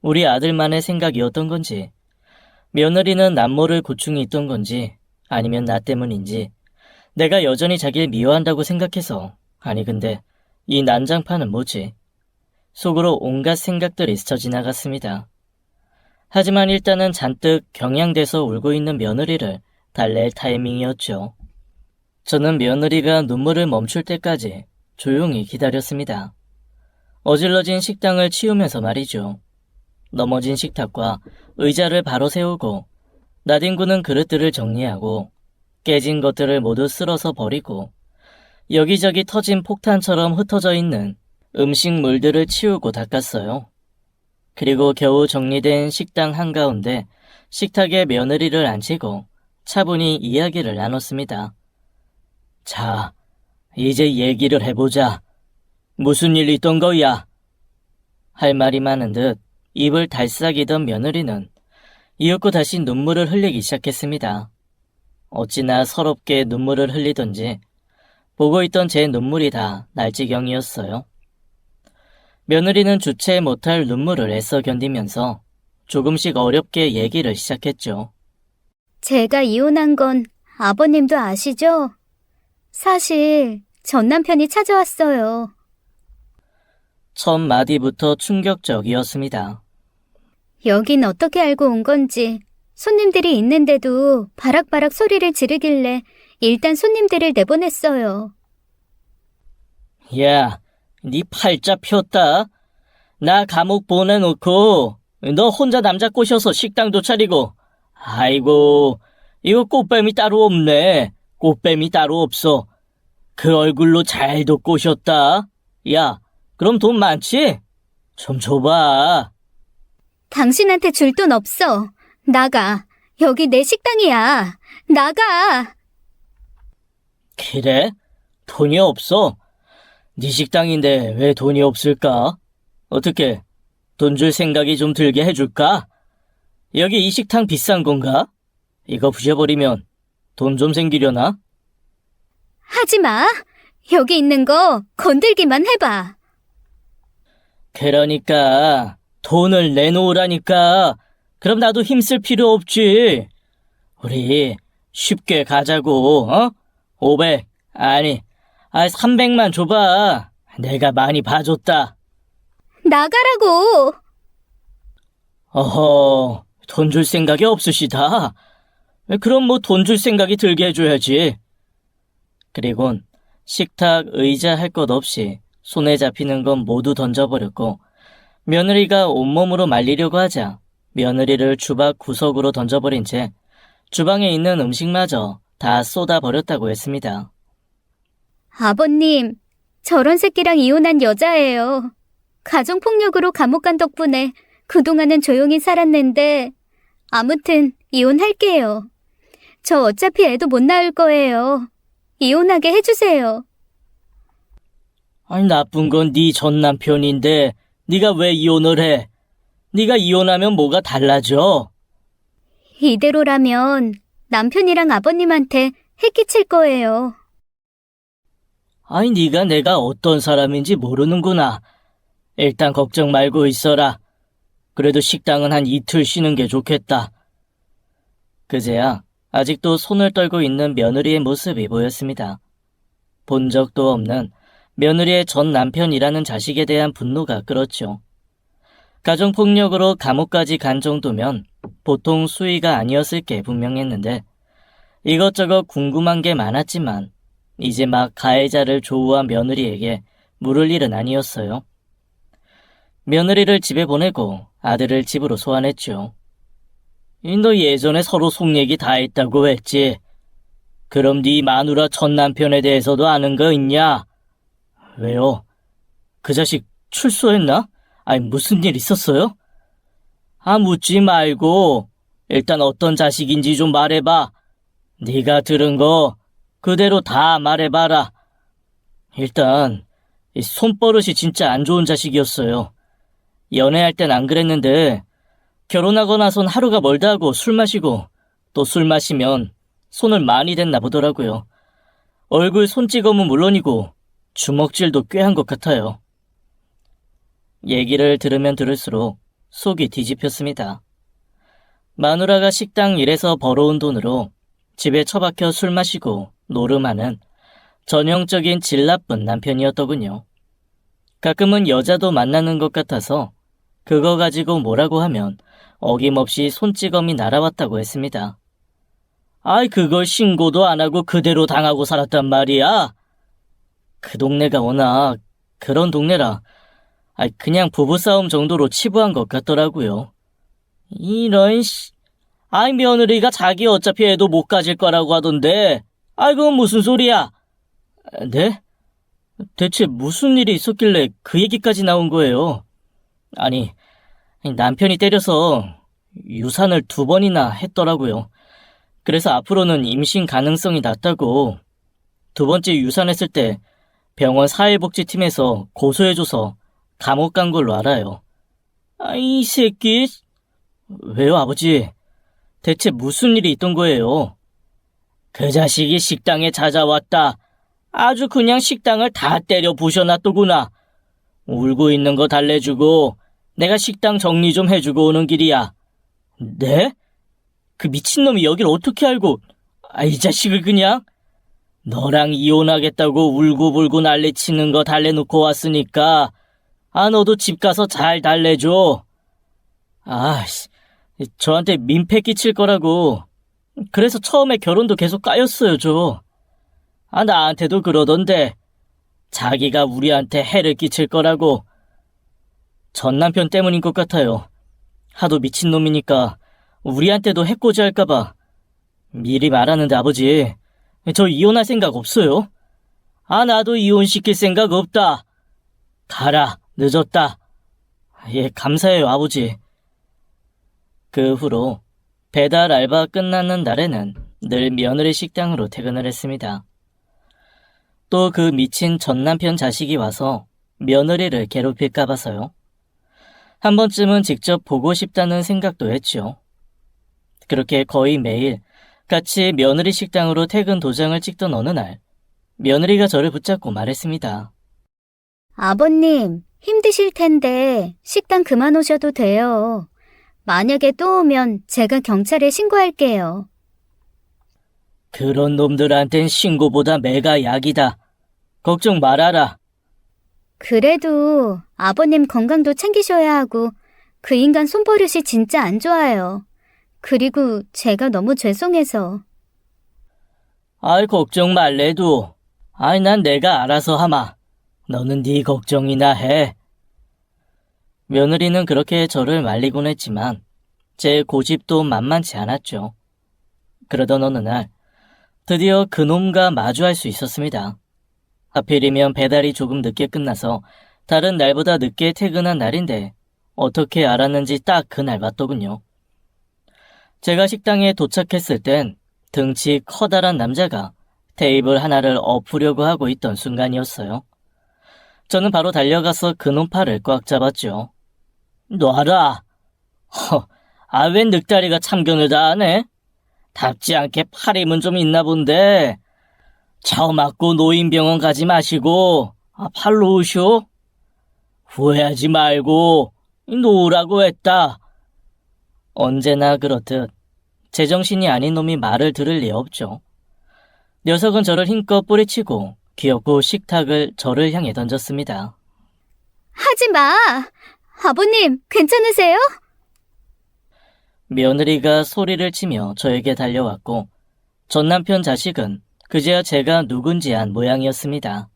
우리 아들만의 생각이었던 건지 며느리는 남모를 고충이 있던 건지 아니면 나 때문인지 내가 여전히 자기를 미워한다고 생각해서 근데 이 난장판은 뭐지? 속으로 온갖 생각들이 스쳐 지나갔습니다. 하지만 일단은 잔뜩 경양돼서 울고 있는 며느리를 달랠 타이밍이었죠. 저는 며느리가 눈물을 멈출 때까지 조용히 기다렸습니다. 어질러진 식당을 치우면서 말이죠. 넘어진 식탁과 의자를 바로 세우고 나뒹구는 그릇들을 정리하고 깨진 것들을 모두 쓸어서 버리고 여기저기 터진 폭탄처럼 흩어져 있는 음식물들을 치우고 닦았어요. 그리고 겨우 정리된 식당 한가운데 식탁에 며느리를 앉히고 차분히 이야기를 나눴습니다. 자, 이제 얘기를 해보자. 무슨 일 있던 거야? 할 말이 많은 듯 입을 달싹이던 며느리는 이윽고 다시 눈물을 흘리기 시작했습니다. 어찌나 서럽게 눈물을 흘리던지 보고 있던 제 눈물이 다 날지경이었어요. 며느리는 주체 못할 눈물을 애써 견디면서 조금씩 어렵게 얘기를 시작했죠.
제가 이혼한 건 아버님도 아시죠? 사실 전 남편이 찾아왔어요.
첫 마디부터 충격적이었습니다.
여긴 어떻게 알고 온 건지 손님들이 있는데도 바락바락 소리를 지르길래 일단 손님들을 내보냈어요.
야, 네 팔자 폈다. 나 감옥 보내놓고 너 혼자 남자 꼬셔서 식당도 차리고 아이고, 이거 꽃뱀이 따로 없네. 꽃뱀이 따로 없어. 그 얼굴로 잘도 꼬셨다. 야, 그럼 돈 많지? 좀 줘봐.
당신한테 줄 돈 없어. 나가. 여기 내 식당이야. 나가.
그래? 돈이 없어? 네 식당인데 왜 돈이 없을까? 어떻게 돈 줄 생각이 좀 들게 해줄까? 여기 이 식당 비싼 건가? 이거 부셔버리면 돈 좀 생기려나?
하지 마. 여기 있는 거 건들기만 해봐.
그러니까 돈을 내놓으라니까. 그럼 나도 힘쓸 필요 없지. 우리 쉽게 가자고. 500 아니 300만 줘봐. 내가 많이 봐줬다.
나가라고.
어허, 돈 줄 생각이 없으시다. 그럼 뭐 돈 줄 생각이 들게 해줘야지. 그리곤 식탁, 의자 할 것 없이 손에 잡히는 건 모두 던져버렸고 며느리가 온몸으로 말리려고 하자 며느리를 주방 구석으로 던져버린 채 주방에 있는 음식마저 다 쏟아버렸다고 했습니다.
아버님, 저런 새끼랑 이혼한 여자예요. 가정폭력으로 감옥 간 덕분에 그동안은 조용히 살았는데 아무튼 이혼할게요. 저 어차피 애도 못 낳을 거예요. 이혼하게 해주세요.
아니 나쁜 건 네 전 남편인데 네가 왜 이혼을 해? 네가 이혼하면 뭐가 달라져?
이대로라면 남편이랑 아버님한테 해끼칠 거예요.
아니 네가 내가 어떤 사람인지 모르는구나. 일단 걱정 말고 있어라. 그래도 식당은 한 이틀 쉬는 게 좋겠다. 그제야 아직도 손을 떨고 있는 며느리의 모습이 보였습니다. 본 적도 없는 며느리의 전 남편이라는 자식에 대한 분노가 끌었죠. 가정폭력으로 감옥까지 간 정도면 보통 수위가 아니었을 게 분명했는데 이것저것 궁금한 게 많았지만 이제 막 가해자를 조우한 며느리에게 물을 일은 아니었어요. 며느리를 집에 보내고 아들을 집으로 소환했죠. 너 예전에 서로 속 얘기 다 했다고 했지. 그럼 네 마누라 전 남편에 대해서도 아는 거 있냐? 왜요? 그 자식 출소했나? 아니 무슨 일 있었어요? 묻지 말고 일단 어떤 자식인지 좀 말해봐. 네가 들은 거 그대로 다 말해봐라. 일단 이 손버릇이 진짜 안 좋은 자식이었어요. 연애할 땐 안 그랬는데 결혼하고 나선 하루가 멀다 하고 술 마시고 또 술 마시면 손을 많이 댔나 보더라고요. 얼굴 손찌검은 물론이고 주먹질도 꽤 한 것 같아요. 얘기를 들으면 들을수록 속이 뒤집혔습니다. 마누라가 식당 일에서 벌어온 돈으로 집에 처박혀 술 마시고 노름하는 전형적인 질 나쁜 남편이었더군요. 가끔은 여자도 만나는 것 같아서 그거 가지고 뭐라고 하면 어김없이 손찌검이 날아왔다고 했습니다. 아이 그걸 신고도 안 하고 그대로 당하고 살았단 말이야. 그 동네가 워낙 그런 동네라 그냥 부부싸움 정도로 치부한 것 같더라고요. 이런 아이 며느리가 자기 어차피 애도 못 가질 거라고 하던데 그건 무슨 소리야? 네? 대체 무슨 일이 있었길래 그 얘기까지 나온 거예요? 아니 남편이 때려서 유산을 2번이나 했더라고요. 그래서 앞으로는 임신 가능성이 낮다고 2번째 유산했을 때 병원 사회복지팀에서 고소해줘서 감옥 간 걸로 알아요. 이 새끼. 왜요 아버지? 대체 무슨 일이 있던 거예요? 그 자식이 식당에 찾아왔다. 아주 그냥 식당을 다 때려 부셔놨더구나. 울고 있는 거 달래주고 내가 식당 정리 좀 해주고 오는 길이야. 네? 그 미친놈이 여길 어떻게 알고? 이 자식을 그냥? 너랑 이혼하겠다고 울고불고 난리치는 거 달래놓고 왔으니까 너도 집 가서 잘 달래줘. 저한테 민폐 끼칠 거라고. 그래서 처음에 결혼도 계속 까였어요, 저. 나한테도 그러던데. 자기가 우리한테 해를 끼칠 거라고. 전 남편 때문인 것 같아요. 하도 미친놈이니까 우리한테도 해코지 할까봐. 미리 말하는데 아버지, 저 이혼할 생각 없어요. 나도 이혼시킬 생각 없다. 가라, 늦었다. 예, 감사해요, 아버지. 그 후로 배달 알바 끝나는 날에는 늘 며느리 식당으로 퇴근을 했습니다. 또 그 미친 전남편 자식이 와서 며느리를 괴롭힐까 봐서요. 한 번쯤은 직접 보고 싶다는 생각도 했죠. 그렇게 거의 매일 같이 며느리 식당으로 퇴근 도장을 찍던 어느 날, 며느리가 저를 붙잡고 말했습니다.
아버님, 힘드실 텐데 식당 그만 오셔도 돼요. 만약에 또 오면 제가 경찰에 신고할게요.
그런 놈들한텐 신고보다 매가 약이다. 걱정 말아라.
그래도 아버님 건강도 챙기셔야 하고 그 인간 손버릇이 진짜 안 좋아요. 그리고 제가 너무 죄송해서.
걱정 말래도. 난 내가 알아서 하마. 너는 네 걱정이나 해. 며느리는 그렇게 저를 말리곤 했지만 제 고집도 만만치 않았죠. 그러던 어느 날 드디어 그놈과 마주할 수 있었습니다. 하필이면 배달이 조금 늦게 끝나서 다른 날보다 늦게 퇴근한 날인데 어떻게 알았는지 딱 그날 맞더군요. 제가 식당에 도착했을 땐 등치 커다란 남자가 테이블 하나를 엎으려고 하고 있던 순간이었어요. 저는 바로 달려가서 그놈 팔을 꽉 잡았죠. 놔라. 웬 늑다리가 참견을 다 하네? 답지 않게 팔 힘은 좀 있나 본데 차 맞고 노인병원 가지 마시고 팔로 오쇼? 후회하지 말고 놓으라고 했다. 언제나 그렇듯 제정신이 아닌 놈이 말을 들을 리 없죠. 녀석은 저를 힘껏 뿌리치고 귀엽고 식탁을 저를 향해 던졌습니다.
하지 마! 아버님, 괜찮으세요?
며느리가 소리를 치며 저에게 달려왔고 전남편 자식은 그제야 제가 누군지 안 모양이었습니다.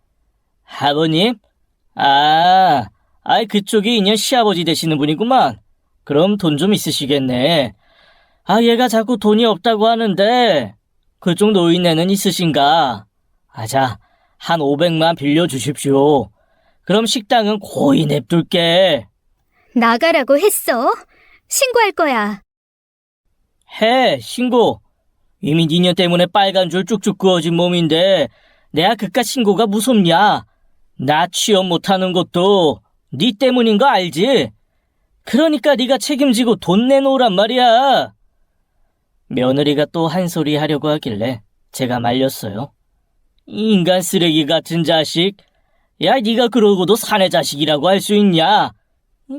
아버님? 그쪽이 인연 시아버지 되시는 분이구만. 그럼 돈 좀 있으시겠네. 얘가 자꾸 돈이 없다고 하는데 그쪽 노인네는 있으신가? 자, 한 500만 빌려주십시오. 그럼 식당은 고이 냅둘게.
나가라고 했어? 신고할 거야.
해, 신고. 이미 니녀 때문에 빨간 줄 쭉쭉 그어진 몸인데 내가 그깟 신고가 무섭냐? 나 취업 못하는 것도 니 때문인 거 알지? 그러니까 네가 책임지고 돈 내놓으란 말이야. 며느리가 또 한 소리 하려고 하길래 제가 말렸어요. 인간 쓰레기 같은 자식. 야, 네가 그러고도 사내 자식이라고 할 수 있냐?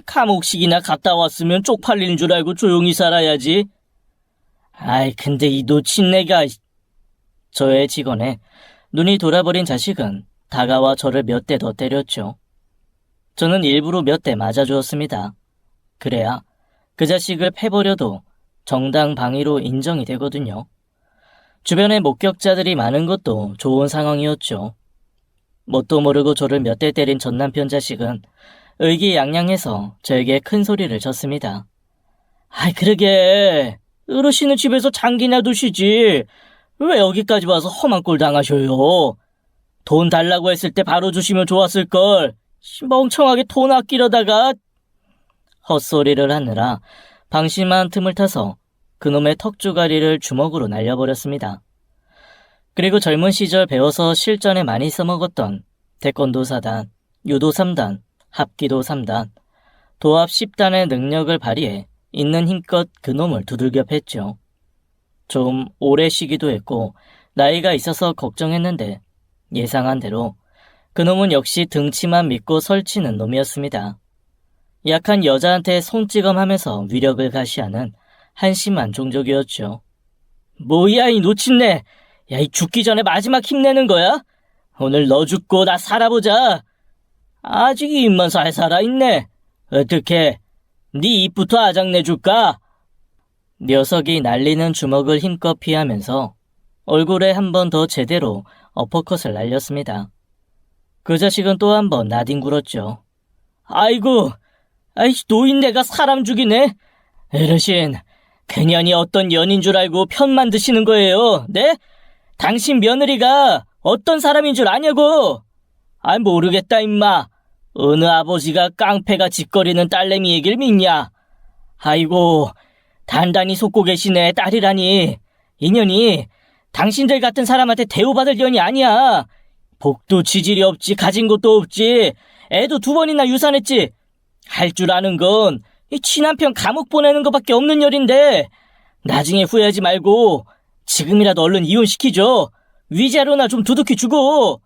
감옥식이나 갔다 왔으면 쪽팔리는 줄 알고 조용히 살아야지. 근데 이 노친네가. 저의 직원에 눈이 돌아버린 자식은 다가와 저를 몇 대 더 때렸죠. 저는 일부러 몇 대 맞아주었습니다. 그래야 그 자식을 패버려도 정당방위로 인정이 되거든요. 주변에 목격자들이 많은 것도 좋은 상황이었죠. 뭣도 모르고 저를 몇 대 때린 전남편 자식은 의기양양해서 저에게 큰 소리를 쳤습니다. 그러게 어르신은 집에서 장기나 두시지 왜 여기까지 와서 험한 꼴 당하셔요. 돈 달라고 했을 때 바로 주시면 좋았을걸. 멍청하게 돈 아끼려다가. 헛소리를 하느라 방심한 틈을 타서 그놈의 턱주가리를 주먹으로 날려버렸습니다. 그리고 젊은 시절 배워서 실전에 많이 써먹었던 태권도 4단, 유도 3단, 합기도 3단, 도합 10단의 능력을 발휘해 있는 힘껏 그놈을 두들겨 팼죠. 좀 오래 쉬기도 했고 나이가 있어서 걱정했는데 예상한 대로 그놈은 역시 등치만 믿고 설치는 놈이었습니다. 약한 여자한테 손찌검하면서 위력을 가시하는 한심한 종족이었죠. 뭐야 이 노친네. 이 죽기 전에 마지막 힘내는 거야? 오늘 너 죽고 나 살아보자. 아직 입만 살아있네. 어떻게 네 입부터 아작내줄까? 녀석이 날리는 주먹을 힘껏 피하면서 얼굴에 한 번 더 제대로 어퍼컷을 날렸습니다. 그 자식은 또 한 번 나뒹굴었죠. 아이고, 노인네가 사람 죽이네. 어르신, 그년이 어떤 연인 줄 알고 편만 드시는 거예요. 네? 당신 며느리가 어떤 사람인 줄 아냐고? 모르겠다 임마. 어느 아버지가 깡패가 짓거리는 딸내미 얘기를 믿냐? 아이고, 단단히 속고 계시네 딸이라니. 인연이 당신들 같은 사람한테 대우받을 년이 아니야. 복도 지질이 없지, 가진 것도 없지, 애도 2번이나 유산했지. 할 줄 아는 건 이 친남편 감옥 보내는 것밖에 없는 열인데 나중에 후회하지 말고 지금이라도 얼른 이혼시키죠. 위자료나 좀 두둑히 주고.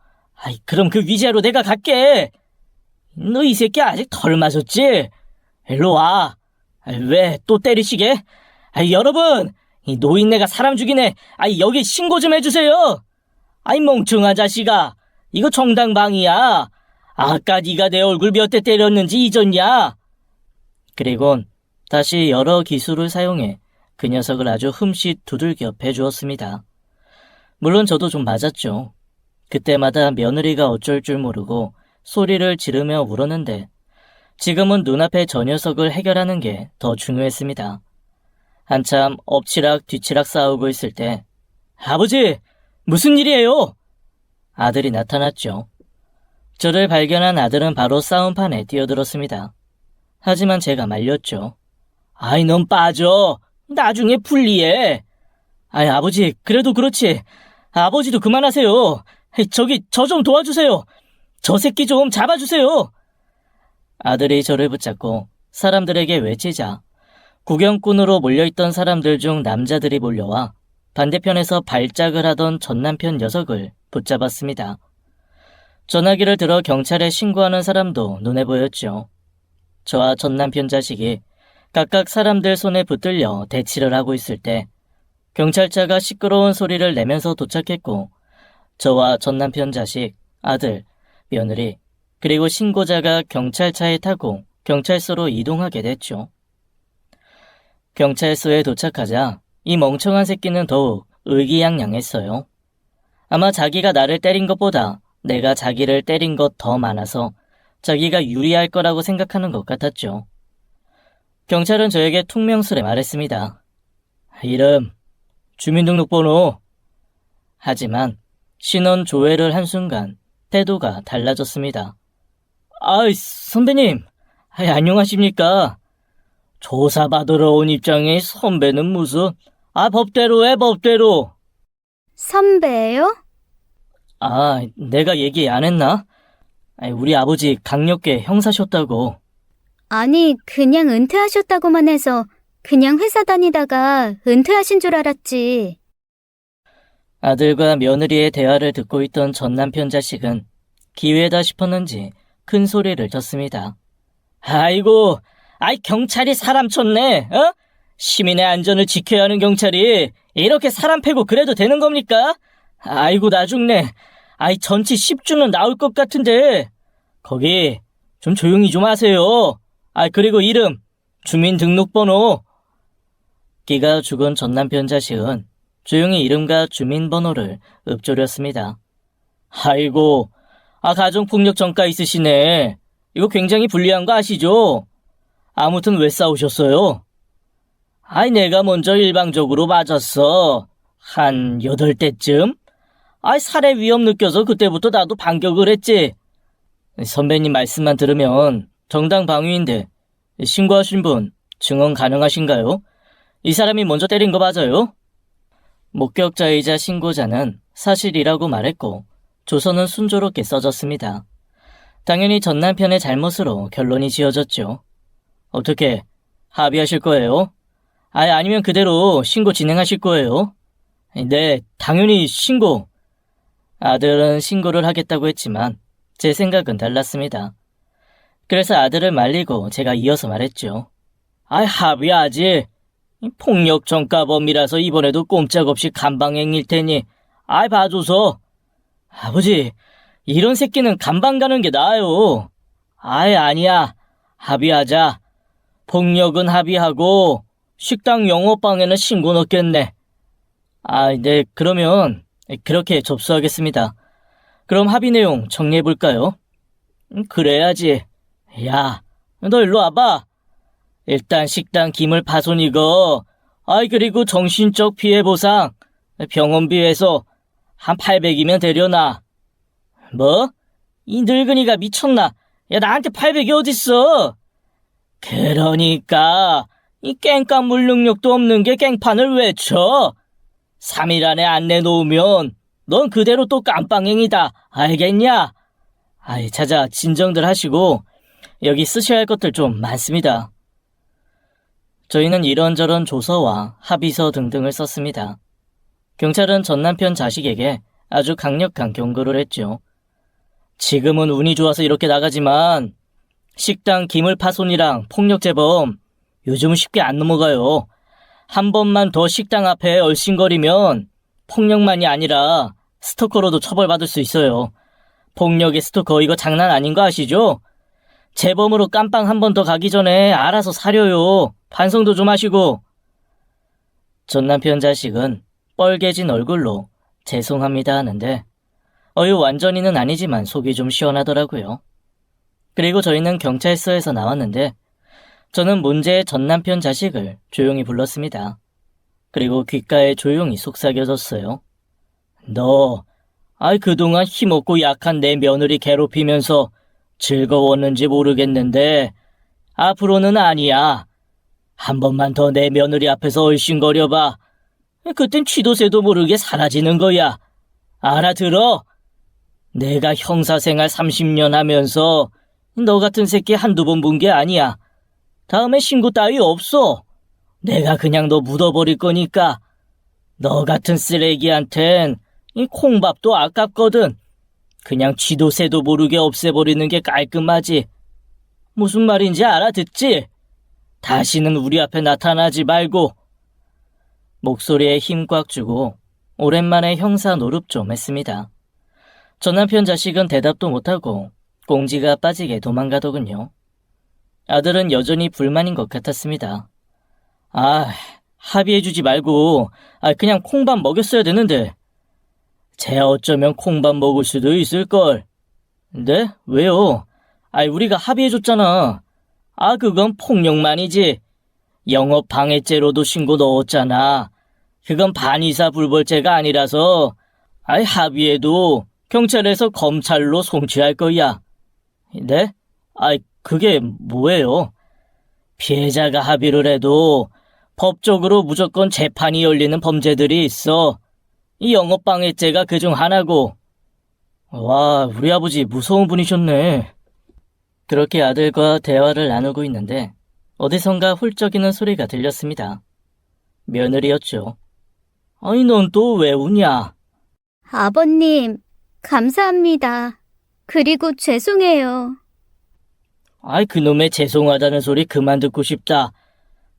그럼 그 위자료 내가 갈게. 너 이 새끼 아직 덜 마셨지? 일로 와. 왜 또 때리시게? 여러분, 이 노인네가 사람 죽이네. 여기 신고 좀 해주세요. 멍청한 자식아, 이거 정당방위야. 아까 네가 내 얼굴 몇 대 때렸는지 잊었냐? 그리곤 다시 여러 기술을 사용해 그 녀석을 아주 흠칫 두들겨 패주었습니다. 물론 저도 좀 맞았죠. 그때마다 며느리가 어쩔 줄 모르고 소리를 지르며 울었는데 지금은 눈앞에 저 녀석을 해결하는 게 더 중요했습니다. 한참 엎치락 뒤치락 싸우고 있을 때 아버지, 무슨 일이에요? 아들이 나타났죠. 저를 발견한 아들은 바로 싸움판에 뛰어들었습니다. 하지만 제가 말렸죠. 넌 빠져. 나중에 불리해. 아버지, 그래도 그렇지. 아버지도 그만하세요. 저기 저 좀 도와주세요. 저 새끼 좀 잡아주세요. 아들이 저를 붙잡고 사람들에게 외치자 구경꾼으로 몰려있던 사람들 중 남자들이 몰려와 반대편에서 발작을 하던 전남편 녀석을 붙잡았습니다. 전화기를 들어 경찰에 신고하는 사람도 눈에 보였죠. 저와 전남편 자식이 각각 사람들 손에 붙들려 대치를 하고 있을 때 경찰차가 시끄러운 소리를 내면서 도착했고 저와 전남편 자식, 아들, 며느리, 그리고 신고자가 경찰차에 타고 경찰서로 이동하게 됐죠. 경찰서에 도착하자 이 멍청한 새끼는 더욱 의기양양했어요. 아마 자기가 나를 때린 것보다 내가 자기를 때린 것 더 많아서 자기가 유리할 거라고 생각하는 것 같았죠. 경찰은 저에게 퉁명스레 말했습니다. 이름, 주민등록번호. 하지만 신원 조회를 한 순간 태도가 달라졌습니다. 선배님, 안녕하십니까? 조사받으러 온 입장에 선배는 무슨, 법대로 해, 법대로.
선배요?
내가 얘기 안 했나? 우리 아버지 강력계 형사셨다고.
아니, 그냥 은퇴하셨다고만 해서 그냥 회사 다니다가 은퇴하신 줄 알았지.
아들과 며느리의 대화를 듣고 있던 전남편 자식은 기회다 싶었는지 큰 소리를 쳤습니다. 아이고, 경찰이 사람 쳤네, 어? 시민의 안전을 지켜야 하는 경찰이 이렇게 사람 패고 그래도 되는 겁니까? 아이고, 나 죽네. 전치 10주는 나올 것 같은데. 거기, 좀 조용히 좀 하세요. 그리고 이름, 주민등록번호. 기가 죽은 전남편 자식은 조용히 이름과 주민번호를 읊조렸습니다. 아이고, 가정폭력 전과 있으시네. 이거 굉장히 불리한 거 아시죠? 아무튼 왜 싸우셨어요? 내가 먼저 일방적으로 맞았어. 한 8대쯤? 살해 위험 느껴서 그때부터 나도 반격을 했지. 선배님 말씀만 들으면 정당방위인데 신고하신 분 증언 가능하신가요? 이 사람이 먼저 때린 거 맞아요? 목격자이자 신고자는 사실이라고 말했고 조서는 순조롭게 써졌습니다. 당연히 전남편의 잘못으로 결론이 지어졌죠. 어떻게 합의하실 거예요? 아니면 그대로 신고 진행하실 거예요? 네, 당연히 신고. 아들은 신고를 하겠다고 했지만 제 생각은 달랐습니다. 그래서 아들을 말리고 제가 이어서 말했죠. 합의하지. 폭력 전과범이라서 이번에도 꼼짝없이 감방행일 테니 봐줘서. 아버지, 이런 새끼는 감방 가는 게 나아요. 아니야. 합의하자. 폭력은 합의하고 식당 영업방해는 신고 넣겠네. 네, 그러면 그렇게 접수하겠습니다. 그럼 합의 내용 정리해볼까요? 그래야지. 야, 너 일로 와봐. 일단 식당 기물 파손 이거 그리고 정신적 피해 보상, 병원비에서 한 800이면 되려나. 뭐? 이 늙은이가 미쳤나? 야, 나한테 800이 어딨어? 그러니까 이 깽판 물능력도 없는 게 깽판을 왜 쳐? 3일 안에 안 내놓으면 넌 그대로 또 깜빵행이다. 알겠냐? 자자, 진정들 하시고 여기 쓰셔야 할 것들 좀 많습니다. 저희는 이런저런 조서와 합의서 등등을 썼습니다. 경찰은 전 남편 자식에게 아주 강력한 경고를 했죠. 지금은 운이 좋아서 이렇게 나가지만 식당 기물 파손이랑 폭력 재범 요즘은 쉽게 안 넘어가요. 한 번만 더 식당 앞에 얼씬거리면 폭력만이 아니라 스토커로도 처벌받을 수 있어요. 폭력의 스토커 이거 장난 아닌 거 아시죠? 재범으로 깜빵 한 번 더 가기 전에 알아서 사려요. 반성도 좀 하시고. 전 남편 자식은 뻘개진 얼굴로 죄송합니다 하는데 완전히는 아니지만 속이 좀 시원하더라고요. 그리고 저희는 경찰서에서 나왔는데 저는 문제의 전 남편 자식을 조용히 불렀습니다. 그리고 귓가에 조용히 속삭여줬어요. 너, 그동안 힘없고 약한 내 며느리 괴롭히면서 즐거웠는지 모르겠는데 앞으로는 아니야. 한 번만 더 내 며느리 앞에서 얼씬거려봐. 그땐 취도새도 모르게 사라지는 거야. 알아들어? 내가 형사생활 30년 하면서 너 같은 새끼 한두 번 본 게 아니야. 다음에 신고 따위 없어. 내가 그냥 너 묻어버릴 거니까. 너 같은 쓰레기한텐 이 콩밥도 아깝거든. 그냥 쥐도 새도 모르게 없애버리는 게 깔끔하지. 무슨 말인지 알아듣지? 다시는 우리 앞에 나타나지 말고. 목소리에 힘 꽉 주고 오랜만에 형사 노릇 좀 했습니다. 전 남편 자식은 대답도 못하고 꽁지가 빠지게 도망가더군요. 아들은 여전히 불만인 것 같았습니다. 합의해주지 말고 그냥 콩밥 먹였어야 되는데. 쟤 어쩌면 콩밥 먹을 수도 있을걸. 네? 왜요? 우리가 합의해줬잖아. 그건 폭력만이지. 영업방해죄로도 신고 넣었잖아. 그건 반의사 불벌죄가 아니라서 합의해도 경찰에서 검찰로 송치할 거야. 네? 그게 뭐예요? 피해자가 합의를 해도 법적으로 무조건 재판이 열리는 범죄들이 있어. 이 영업방해죄가 그중 하나고. 와, 우리 아버지 무서운 분이셨네. 그렇게 아들과 대화를 나누고 있는데 어디선가 훌쩍이는 소리가 들렸습니다. 며느리였죠. 넌 또 왜 우냐?
아버님, 감사합니다. 그리고 죄송해요.
그놈의 죄송하다는 소리 그만 듣고 싶다.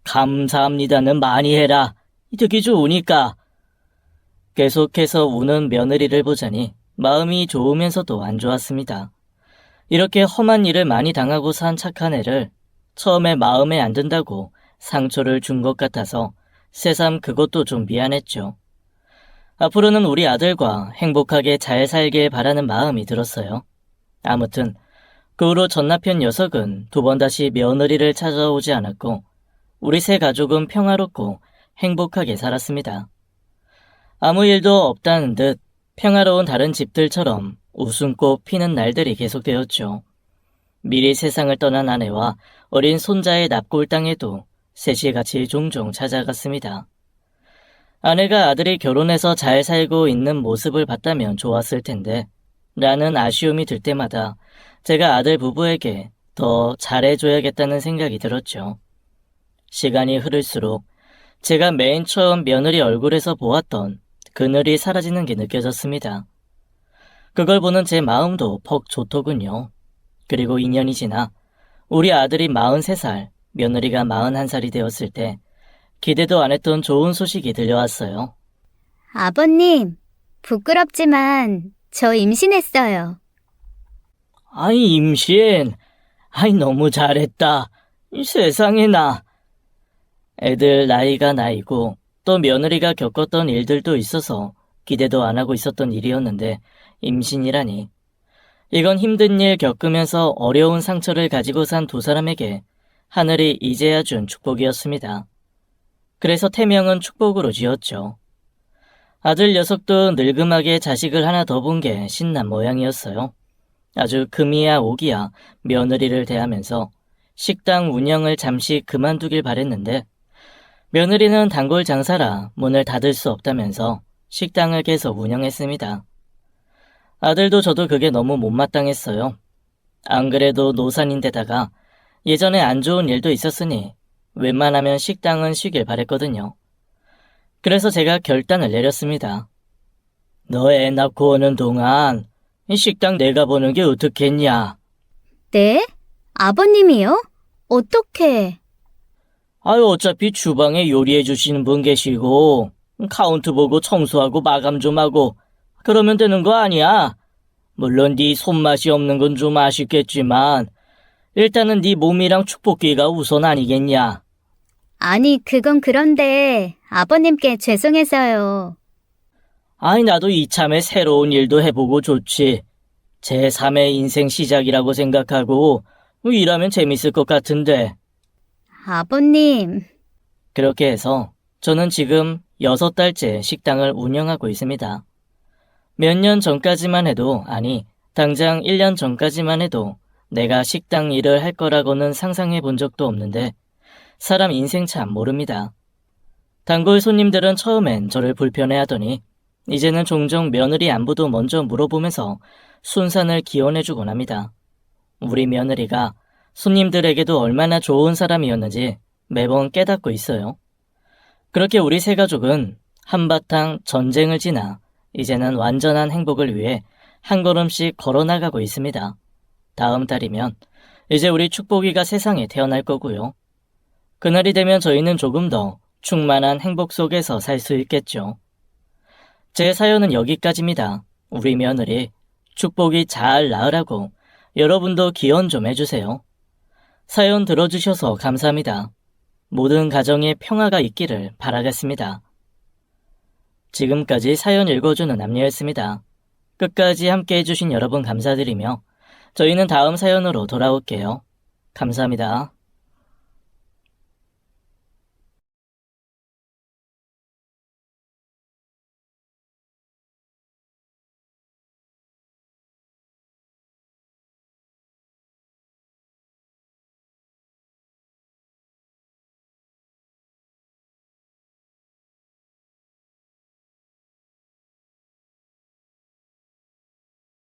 감사합니다는 많이 해라. 듣기 좋으니까. 계속해서 우는 며느리를 보자니 마음이 좋으면서도 안 좋았습니다. 이렇게 험한 일을 많이 당하고 산 착한 애를 처음에 마음에 안 든다고 상처를 준 것 같아서 새삼 그것도 좀 미안했죠. 앞으로는 우리 아들과 행복하게 잘 살길 바라는 마음이 들었어요. 아무튼 그 후로 전 남편 녀석은 두 번 다시 며느리를 찾아오지 않았고 우리 세 가족은 평화롭고 행복하게 살았습니다. 아무 일도 없다는 듯 평화로운 다른 집들처럼 웃음꽃 피는 날들이 계속되었죠. 미리 세상을 떠난 아내와 어린 손자의 납골당에도 셋이 같이 종종 찾아갔습니다. 아내가 아들이 결혼해서 잘 살고 있는 모습을 봤다면 좋았을 텐데 라는 아쉬움이 들 때마다 제가 아들 부부에게 더 잘해줘야겠다는 생각이 들었죠. 시간이 흐를수록 제가 맨 처음 며느리 얼굴에서 보았던 그늘이 사라지는 게 느껴졌습니다. 그걸 보는 제 마음도 퍽 좋더군요. 그리고 2년이 지나 우리 아들이 43살, 며느리가 41살이 되었을 때 기대도 안 했던 좋은 소식이 들려왔어요.
아버님, 부끄럽지만 저 임신했어요.
임신? 너무 잘했다. 세상에나. 애들 나이가 나이고 또 며느리가 겪었던 일들도 있어서 기대도 안 하고 있었던 일이었는데 임신이라니. 이건 힘든 일 겪으면서 어려운 상처를 가지고 산 두 사람에게 하늘이 이제야 준 축복이었습니다. 그래서 태명은 축복으로 지었죠. 아들 녀석도 늙음하게 자식을 하나 더 본 게 신난 모양이었어요. 아주 금이야 오기야 며느리를 대하면서 식당 운영을 잠시 그만두길 바랬는데 며느리는 단골 장사라 문을 닫을 수 없다면서 식당을 계속 운영했습니다. 아들도 저도 그게 너무 못마땅했어요. 안 그래도 노산인데다가 예전에 안 좋은 일도 있었으니 웬만하면 식당은 쉬길 바랬거든요. 그래서 제가 결단을 내렸습니다. 너 애 낳고 오는 동안 이 식당 내가 보는 게 어떻겠냐?
네? 아버님이요? 어떻게?
아유, 어차피 주방에 요리해 주시는 분 계시고 카운트 보고 청소하고 마감 좀 하고 그러면 되는 거 아니야? 물론 네 손맛이 없는 건 좀 아쉽겠지만 일단은 네 몸이랑 축복기가 우선 아니겠냐?
아니, 그건 그런데 아버님께 죄송해서요.
아니 나도 이참에 새로운 일도 해보고 좋지. 제3의 인생 시작이라고 생각하고 일하면 재밌을 것 같은데.
아버님,
그렇게 해서 저는 지금 6달째 식당을 운영하고 있습니다. 몇 년 전까지만 해도, 아니 당장 1년 전까지만 해도 내가 식당 일을 할 거라고는 상상해 본 적도 없는데 사람 인생 참 모릅니다. 단골 손님들은 처음엔 저를 불편해하더니 이제는 종종 며느리 안부도 먼저 물어보면서 순산을 기원해주곤 합니다. 우리 며느리가 손님들에게도 얼마나 좋은 사람이었는지 매번 깨닫고 있어요. 그렇게 우리 세 가족은 한바탕 전쟁을 지나 이제는 완전한 행복을 위해 한 걸음씩 걸어나가고 있습니다. 다음 달이면 이제 우리 축복이가 세상에 태어날 거고요. 그날이 되면 저희는 조금 더 충만한 행복 속에서 살 수 있겠죠. 제 사연은 여기까지입니다. 우리 며느리 축복이 잘 낳으라고 여러분도 기원 좀 해주세요. 사연 들어주셔서 감사합니다. 모든 가정에 평화가 있기를 바라겠습니다. 지금까지 사연 읽어주는 남녀였습니다. 끝까지 함께 해주신 여러분 감사드리며 저희는 다음 사연으로 돌아올게요. 감사합니다.